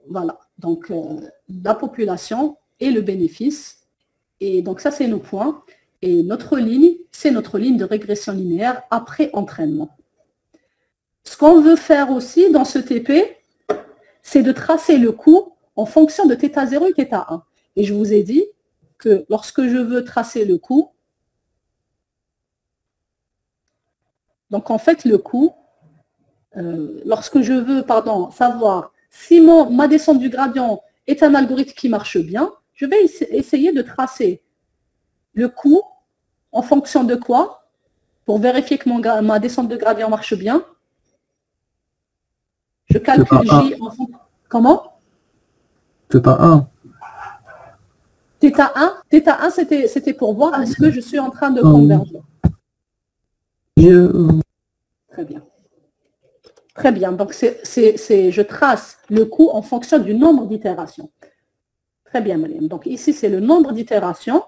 Voilà, donc la population et le bénéfice. Et donc ça, c'est nos points. Et notre ligne, c'est notre ligne de régression linéaire après entraînement. Ce qu'on veut faire aussi dans ce TP, c'est de tracer le coût en fonction de θ0 et θ1. Et je vous ai dit que lorsque je veux tracer le coût, donc en fait le coût, lorsque je veux savoir si ma descente du gradient est un algorithme qui marche bien, je vais essayer de tracer le coût en fonction de quoi? Pour vérifier que ma descente de gradient marche bien. Je calcule J en fonction... Comment? θ1. θ1, c'était pour voir est-ce que je suis en train de converger. Très bien. Très bien. Donc, je trace le coût en fonction du nombre d'itérations. Très bien, Mariam. Donc, ici, c'est le nombre d'itérations.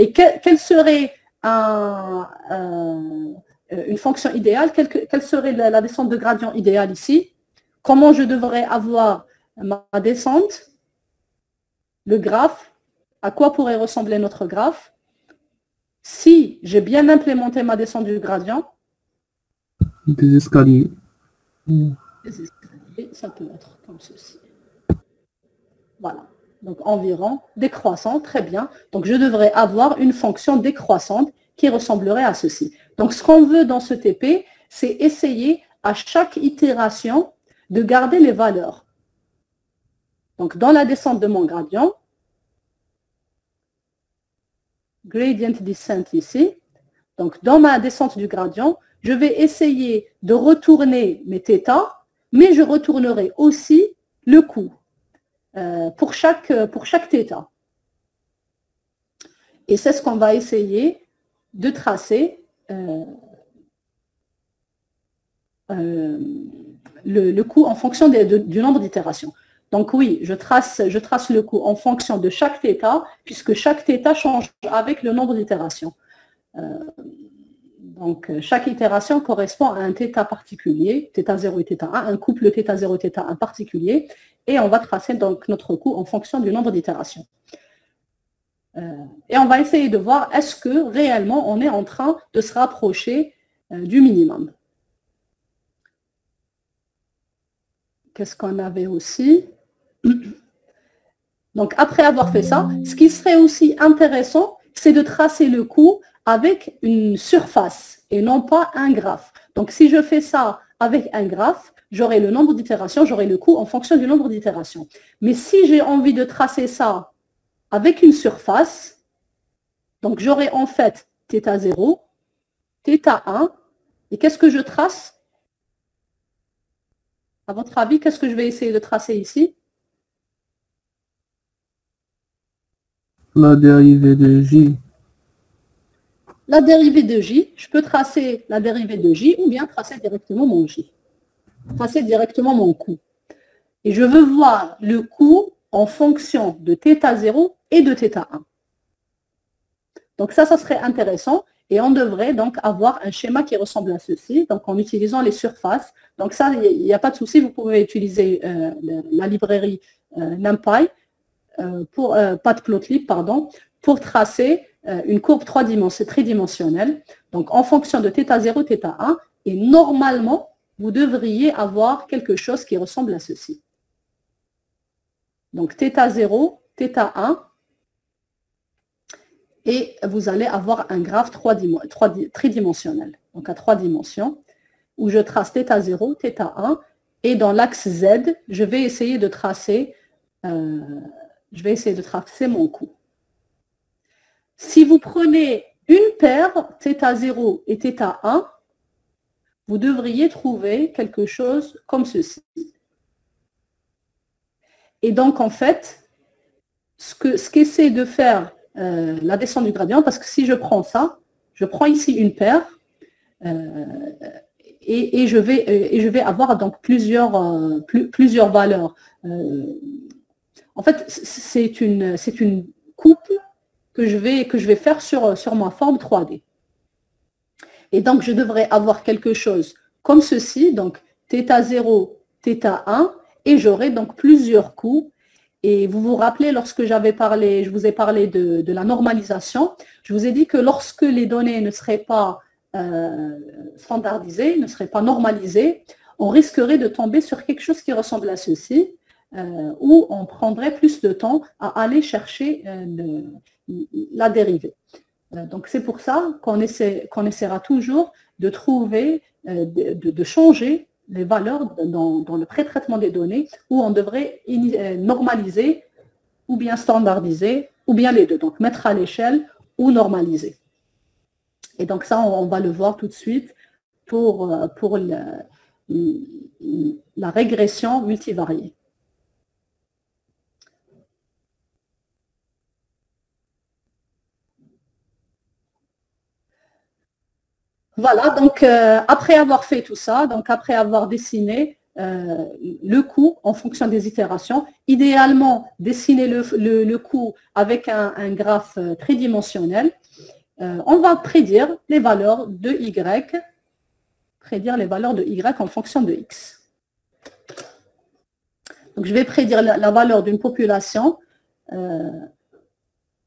Et quelle serait une fonction idéale? Quelle serait la descente de gradient idéale ici? Comment je devrais avoir ma descente? Le graphe. À quoi pourrait ressembler notre graphe? Si j'ai bien implémenté ma descente du gradient. Des escaliers. Des escaliers, ça peut être comme ceci. Voilà. Donc environ décroissant, très bien. Donc je devrais avoir une fonction décroissante qui ressemblerait à ceci. Donc ce qu'on veut dans ce TP, c'est essayer à chaque itération de garder les valeurs. Donc dans la descente de mon gradient, gradient descent ici, donc dans ma descente du gradient, je vais essayer de retourner mes θ, mais je retournerai aussi le coût. Pour chaque θ. Et c'est ce qu'on va essayer de tracer le coût en fonction du nombre d'itérations. Donc oui, je trace le coût en fonction de chaque θ, puisque chaque θ change avec le nombre d'itérations. Donc chaque itération correspond à un θ particulier, θ0 et θ1, un couple θ0 et θ1 particulier, et on va tracer donc notre coût en fonction du nombre d'itérations. Et on va essayer de voir est-ce que réellement on est en train de se rapprocher du minimum. Qu'est-ce qu'on avait aussi? Donc après avoir fait ça, ce qui serait aussi intéressant, c'est de tracer le coût avec une surface et non pas un graphe. Donc si je fais ça avec un graphe, j'aurai le nombre d'itérations, j'aurai le coût en fonction du nombre d'itérations. Mais si j'ai envie de tracer ça avec une surface, donc j'aurai en fait θ0, θ1, et qu'est-ce que je trace? À votre avis, qu'est-ce que je vais essayer de tracer ici? La dérivée de J. La dérivée de J, je peux tracer la dérivée de J ou bien tracer directement mon J. Tracer directement mon coût. Et je veux voir le coût en fonction de θ0 et de θ1. Donc ça serait intéressant. Et on devrait donc avoir un schéma qui ressemble à ceci, donc en utilisant les surfaces. Donc ça, il n'y a pas de souci, vous pouvez utiliser la librairie NumPy, Matplotlib, pardon, pour tracer une courbe tridimensionnelle, donc en fonction de θ0, θ1, et normalement, vous devriez avoir quelque chose qui ressemble à ceci. Donc θ0, θ1, et vous allez avoir un graphe tridimensionnel, donc à 3 dimensions, où je trace θ0, θ1, et dans l'axe Z, je vais essayer de tracer mon coût. Si vous prenez une paire θ0 et θ1, vous devriez trouver quelque chose comme ceci. Et donc, en fait, ce qu'essaie de faire la descente du gradient, parce que si je prends ça, je prends ici une paire, et je vais avoir donc plusieurs valeurs. En fait, c'est une coupe que je vais faire sur ma forme 3D. Et donc, je devrais avoir quelque chose comme ceci, donc θ0, θ1, et j'aurai donc plusieurs coups. Et vous vous rappelez, lorsque je vous ai parlé de la normalisation, je vous ai dit que lorsque les données ne seraient pas standardisées, ne seraient pas normalisées, on risquerait de tomber sur quelque chose qui ressemble à ceci, où on prendrait plus de temps à aller chercher la dérivée. Donc c'est pour ça qu'on essaiera toujours de trouver, de changer les valeurs dans le pré-traitement des données, où on devrait normaliser ou bien standardiser, ou bien les deux, donc mettre à l'échelle ou normaliser. Et donc ça, on va le voir tout de suite pour la régression multivariée. Voilà, donc après avoir fait tout ça, donc après avoir dessiné le coût en fonction des itérations, idéalement dessiner le coût avec un graphe tridimensionnel, on va prédire les valeurs de Y, en fonction de X. Donc je vais prédire la valeur d'une population,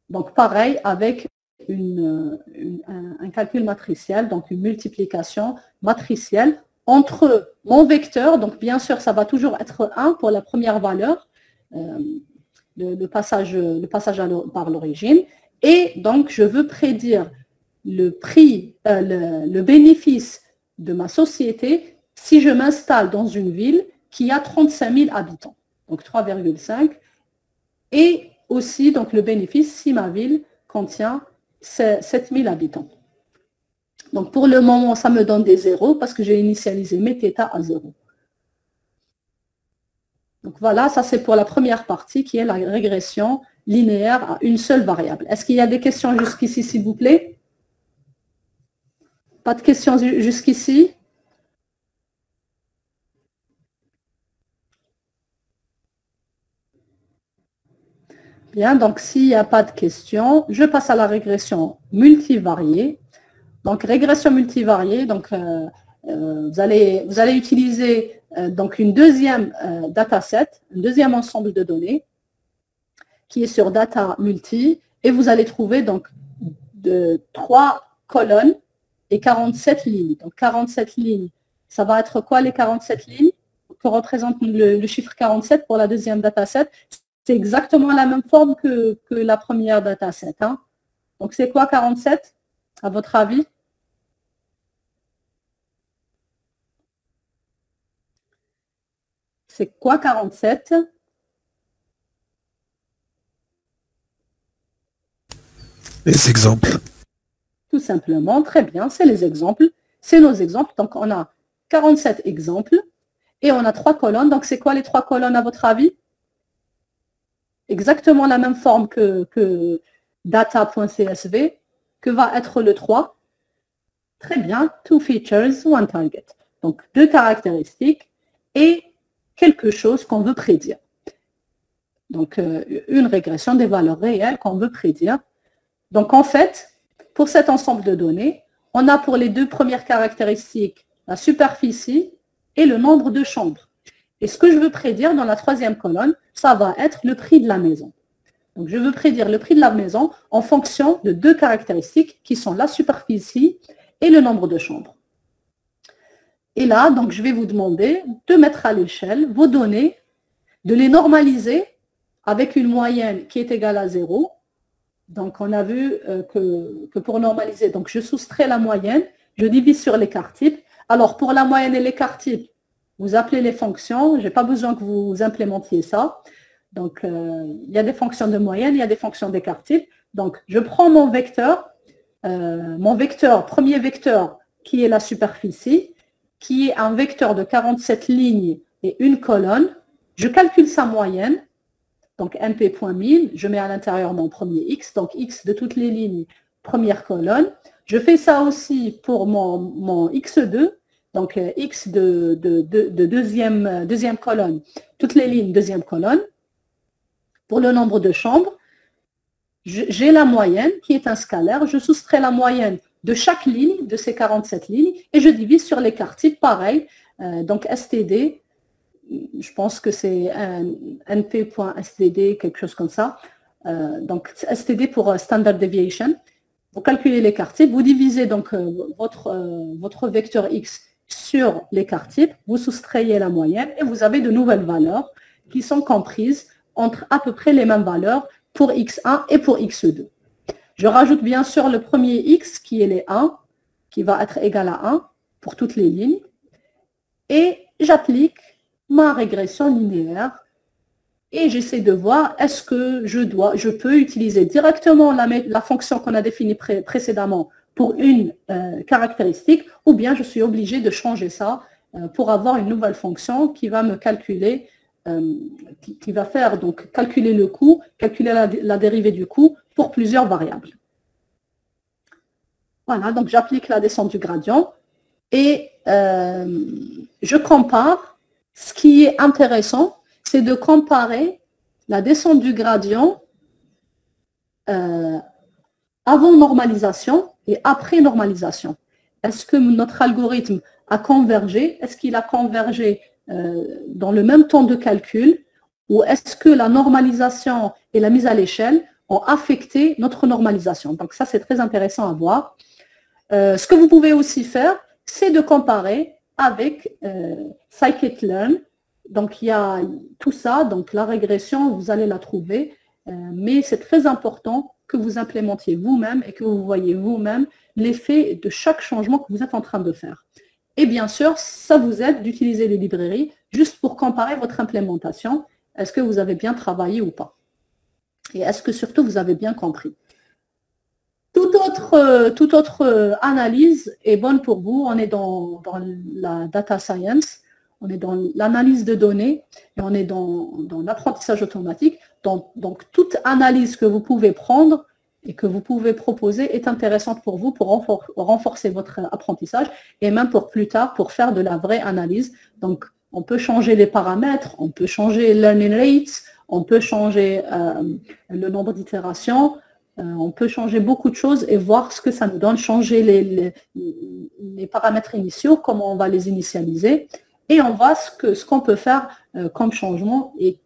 donc pareil avec un calcul matriciel, donc une multiplication matricielle entre mon vecteur, donc bien sûr ça va toujours être 1 pour la première valeur, le passage par l'origine, et donc je veux prédire le prix, le bénéfice de ma société si je m'installe dans une ville qui a 35 000 habitants, donc 3,5, et aussi donc le bénéfice si ma ville contient 7 000 habitants. Donc pour le moment, ça me donne des zéros parce que j'ai initialisé mes θ à 0. Donc voilà, ça c'est pour la première partie qui est la régression linéaire à une seule variable. Est-ce qu'il y a des questions jusqu'ici, s'il vous plaît? Pas de questions jusqu'ici? Bien, donc s'il n'y a pas de questions, je passe à la régression multivariée. Donc régression multivariée, donc vous allez utiliser donc une deuxième dataset, un deuxième ensemble de données qui est sur data multi, et vous allez trouver donc 3 colonnes et 47 lignes. Donc 47 lignes, ça va être quoi les 47 lignes que représente le chiffre 47 pour la deuxième dataset? C'est exactement la même forme que la première dataset. Hein. Donc c'est quoi 47 à votre avis? C'est quoi 47? Les exemples. Tout simplement, très bien, c'est les exemples. C'est nos exemples. Donc on a 47 exemples et on a 3 colonnes. Donc c'est quoi les 3 colonnes à votre avis? Exactement la même forme que data.csv, que va être le 3. Très bien, 2 features, 1 target. Donc 2 caractéristiques et quelque chose qu'on veut prédire. Donc une régression des valeurs réelles qu'on veut prédire. Donc en fait, pour cet ensemble de données, on a pour les 2 premières caractéristiques la superficie et le nombre de chambres. Et ce que je veux prédire dans la 3e colonne, ça va être le prix de la maison. Donc, je veux prédire le prix de la maison en fonction de 2 caractéristiques qui sont la superficie et le nombre de chambres. Et là, donc, je vais vous demander de mettre à l'échelle vos données, de les normaliser avec une moyenne qui est égale à 0. Donc, on a vu que pour normaliser, donc je soustrais la moyenne, je divise sur l'écart type. Alors, pour la moyenne et l'écart type, vous appelez les fonctions, je n'ai pas besoin que vous implémentiez ça. Donc, il y a des fonctions de moyenne, il y a des fonctions d'écart type. Donc, je prends mon vecteur, mon vecteur, premier vecteur, qui est la superficie, qui est un vecteur de 47 lignes et une colonne. Je calcule sa moyenne, donc np.1000, je mets à l'intérieur mon premier x, donc x de toutes les lignes, première colonne. Je fais ça aussi pour mon x2, donc x de deuxième colonne, toutes les lignes, deuxième colonne. Pour le nombre de chambres, j'ai la moyenne qui est un scalaire. Je soustrais la moyenne de chaque ligne, de ces 47 lignes, et je divise sur l'écart type, pareil. Donc STD, je pense que c'est np.std, quelque chose comme ça. Donc STD pour Standard Deviation. Vous calculez l'écart type, vous divisez donc votre vecteur x sur l'écart type, vous soustrayez la moyenne et vous avez de nouvelles valeurs qui sont comprises entre à peu près les mêmes valeurs pour x1 et pour x2. Je rajoute bien sûr le premier x qui est les 1, qui va être égal à 1 pour toutes les lignes, et j'applique ma régression linéaire et j'essaie de voir est-ce que je peux utiliser directement la fonction qu'on a définie précédemment pour une caractéristique, ou bien je suis obligé de changer ça pour avoir une nouvelle fonction qui va me calculer, qui va faire donc calculer le coût, calculer la dérivée du coût pour plusieurs variables. Voilà, donc j'applique la descente du gradient et je compare. Ce qui est intéressant, c'est de comparer la descente du gradient avant normalisation et après normalisation. Est-ce que notre algorithme a convergé? Est-ce qu'il a convergé dans le même temps de calcul? Ou est-ce que la normalisation et la mise à l'échelle ont affecté notre normalisation? Donc ça, c'est très intéressant à voir. Ce que vous pouvez aussi faire, c'est de comparer avec scikit-learn. Donc il y a tout ça, donc la régression, vous allez la trouver, mais c'est très important que vous implémentiez vous-même et que vous voyez vous-même l'effet de chaque changement que vous êtes en train de faire. Et bien sûr, ça vous aide d'utiliser les librairies juste pour comparer votre implémentation. Est-ce que vous avez bien travaillé ou pas? Et est-ce que surtout vous avez bien compris? Toute autre analyse est bonne pour vous. On est dans la data science, on est dans l'analyse de données et on est dans l'apprentissage automatique. Donc, toute analyse que vous pouvez prendre et que vous pouvez proposer est intéressante pour vous pour renforcer votre apprentissage et même pour plus tard, pour faire de la vraie analyse. Donc, on peut changer les paramètres, on peut changer learning rates, on peut changer le nombre d'itérations, on peut changer beaucoup de choses et voir ce que ça nous donne, changer les paramètres initiaux, comment on va les initialiser, et on voit ce qu'on peut faire comme changement et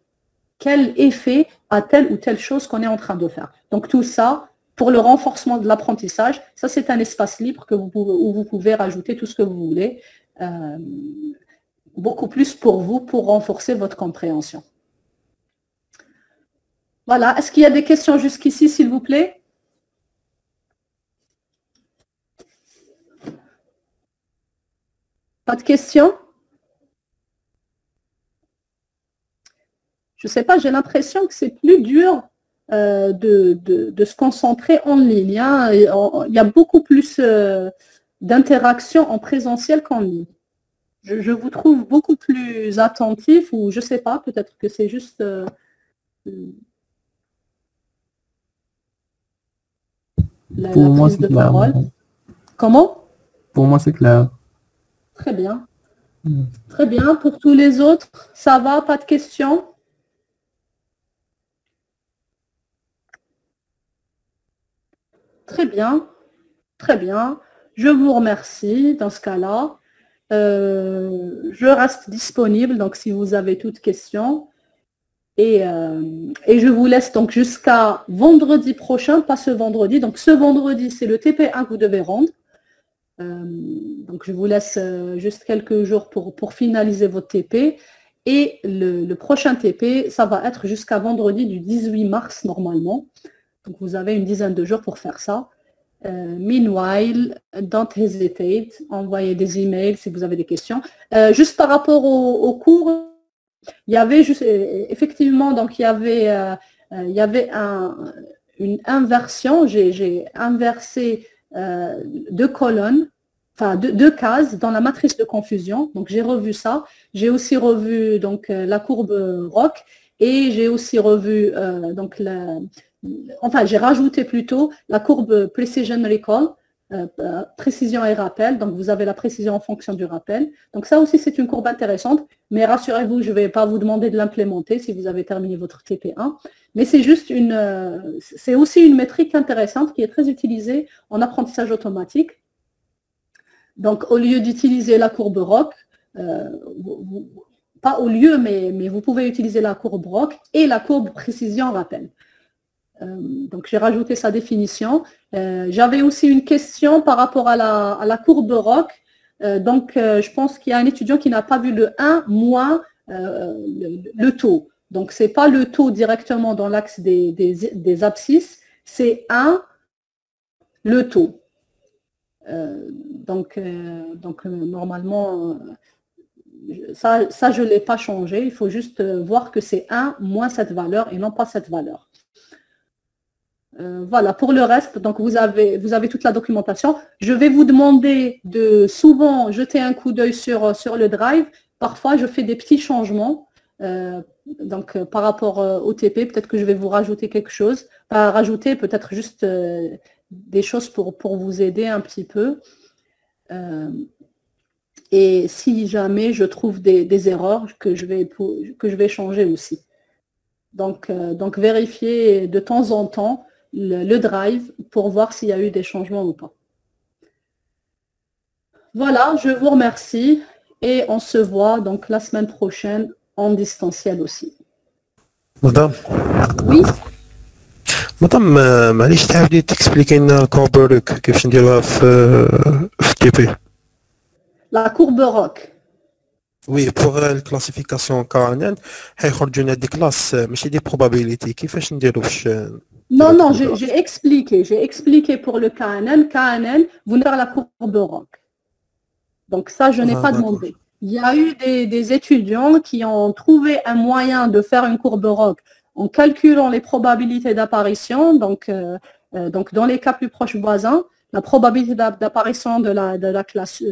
quel effet a telle ou telle chose qu'on est en train de faire. Donc tout ça, pour le renforcement de l'apprentissage, ça c'est un espace libre où vous pouvez rajouter tout ce que vous voulez, beaucoup plus pour vous, pour renforcer votre compréhension. Voilà, est-ce qu'il y a des questions jusqu'ici, s'il vous plaît? Pas de questions? Je ne sais pas, j'ai l'impression que c'est plus dur de se concentrer en ligne. Hein. Il y a beaucoup plus d'interactions en présentiel qu'en ligne. Je vous trouve beaucoup plus attentif, ou je ne sais pas, peut-être que c'est juste... la prise de parole. Comment? Pour moi, c'est clair. Très bien. Très bien. Pour tous les autres, ça va? Pas de questions? Très bien. Très bien. Je vous remercie dans ce cas-là. Je reste disponible, donc si vous avez toutes questions. Et je vous laisse donc jusqu'à vendredi prochain, pas ce vendredi. Donc ce vendredi, c'est le TP1 que vous devez rendre. Donc je vous laisse juste quelques jours pour finaliser votre TP. Et le prochain TP, ça va être jusqu'à vendredi du 18 mars normalement. Donc vous avez une dizaine de jours pour faire ça. Meanwhile, don't hesitate, envoyez des emails si vous avez des questions. Juste par rapport au cours, il y avait juste, effectivement, donc il y avait une inversion. J'ai inversé deux colonnes, enfin deux cases dans la matrice de confusion. Donc j'ai revu ça. J'ai aussi revu donc la courbe ROC et j'ai aussi revu donc j'ai rajouté plutôt la courbe Precision Recall, précision et rappel. Donc vous avez la précision en fonction du rappel. Donc ça aussi c'est une courbe intéressante, mais rassurez-vous, je ne vais pas vous demander de l'implémenter si vous avez terminé votre TP1. Mais c'est juste c'est aussi une métrique intéressante qui est très utilisée en apprentissage automatique. Donc, au lieu d'utiliser la courbe ROC, pas au lieu, mais vous pouvez utiliser la courbe ROC et la courbe précision rappel. Donc, j'ai rajouté sa définition. J'avais aussi une question par rapport à la courbe ROC. Je pense qu'il y a un étudiant qui n'a pas vu le 1 moins le taux. Donc, ce n'est pas le taux directement dans l'axe des abscisses, c'est 1 le taux. Normalement, ça je ne l'ai pas changé. Il faut juste voir que c'est 1 moins cette valeur et non pas cette valeur. Voilà, pour le reste, donc vous avez toute la documentation. Je vais vous demander de souvent jeter un coup d'œil sur le Drive. Parfois, je fais des petits changements. Par rapport au TP, peut-être que je vais vous rajouter quelque chose. Pas rajouter, peut-être juste des choses pour vous aider un petit peu. Et si jamais je trouve des erreurs que je vais changer aussi. Donc vérifiez de temps en temps le Drive pour voir s'il y a eu des changements ou pas. Voilà, je vous remercie et on se voit donc la semaine prochaine en distanciel aussi. Madame, Oui, معليش تعاودي تكسبليكي لنا الكورب روك كيفاش نديروها في تي بي. la courbe ROC. وي بوغ الكلاسيفيكاسيون كانن حيخرجوا لنا دي كلاس ماشي دي بروبابيليتي كيفاش نديرو باش Non, j'ai expliqué pour le KNN. KNN, vous n'avez pas la courbe ROC. Donc ça, je n'ai pas demandé. Il y a eu des étudiants qui ont trouvé un moyen de faire une courbe ROC en calculant les probabilités d'apparition. Donc, dans les cas plus proches voisins, la probabilité d'apparition de la classe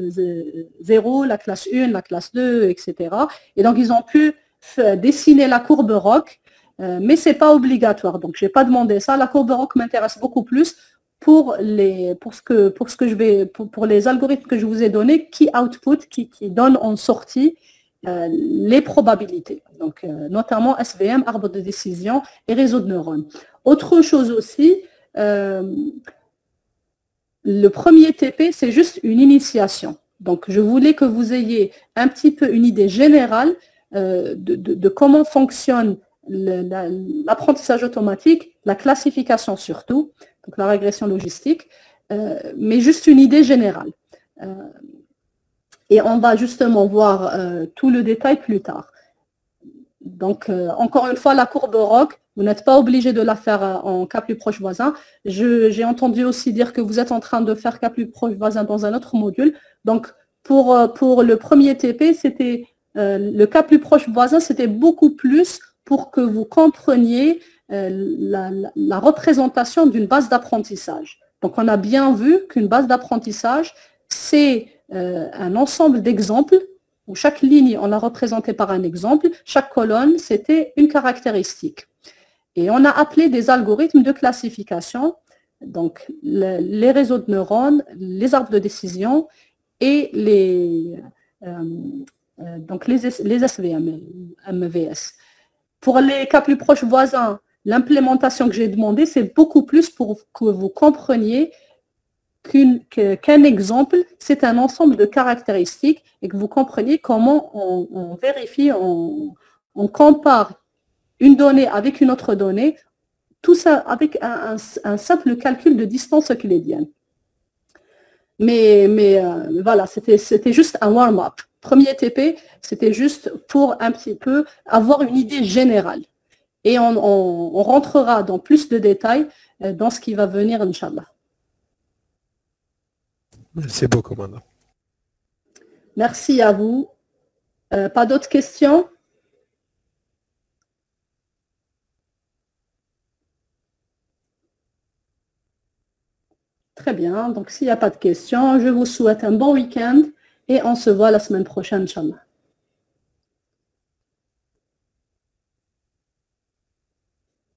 0, la classe 1, la classe 2, etc. Et donc, ils ont pu dessiner la courbe ROC, mais ce n'est pas obligatoire. Donc, je n'ai pas demandé ça. La courbe ROC m'intéresse beaucoup plus pour les algorithmes que je vous ai donnés, qui output, qui donnent en sortie les probabilités. Donc, notamment SVM, arbre de décision et réseau de neurones. Autre chose aussi, le premier TP, c'est juste une initiation. Donc, je voulais que vous ayez un petit peu une idée générale de comment fonctionne l'apprentissage automatique, la classification surtout, donc la régression logistique, mais juste une idée générale. Et on va justement voir tout le détail plus tard. Donc, encore une fois, la courbe ROC, vous n'êtes pas obligé de la faire en cas plus proche voisin. J'ai entendu aussi dire que vous êtes en train de faire cas plus proche voisin dans un autre module. Donc, pour le premier TP, c'était le cas plus proche voisin, c'était beaucoup plus pour que vous compreniez la représentation d'une base d'apprentissage. Donc, on a bien vu qu'une base d'apprentissage, c'est un ensemble d'exemples où chaque ligne, on l'a représentée par un exemple, chaque colonne, c'était une caractéristique. Et on a appelé des algorithmes de classification, donc les réseaux de neurones, les arbres de décision et les SVM, MVS. Pour les cas plus proches voisins, l'implémentation que j'ai demandée, c'est beaucoup plus pour que vous compreniez qu'un exemple, c'est un ensemble de caractéristiques et que vous compreniez comment on vérifie, on compare une donnée avec une autre donnée, tout ça avec un simple calcul de distance euclidienne. Mais voilà, c'était juste un warm-up. Premier TP, c'était juste pour un petit peu avoir une idée générale. Et on rentrera dans plus de détails dans ce qui va venir, Inch'Allah. Merci beaucoup, madame. Merci à vous. Pas d'autres questions? Très bien. Donc, s'il n'y a pas de questions, je vous souhaite un bon week-end et on se voit la semaine prochaine, Inch'Allah.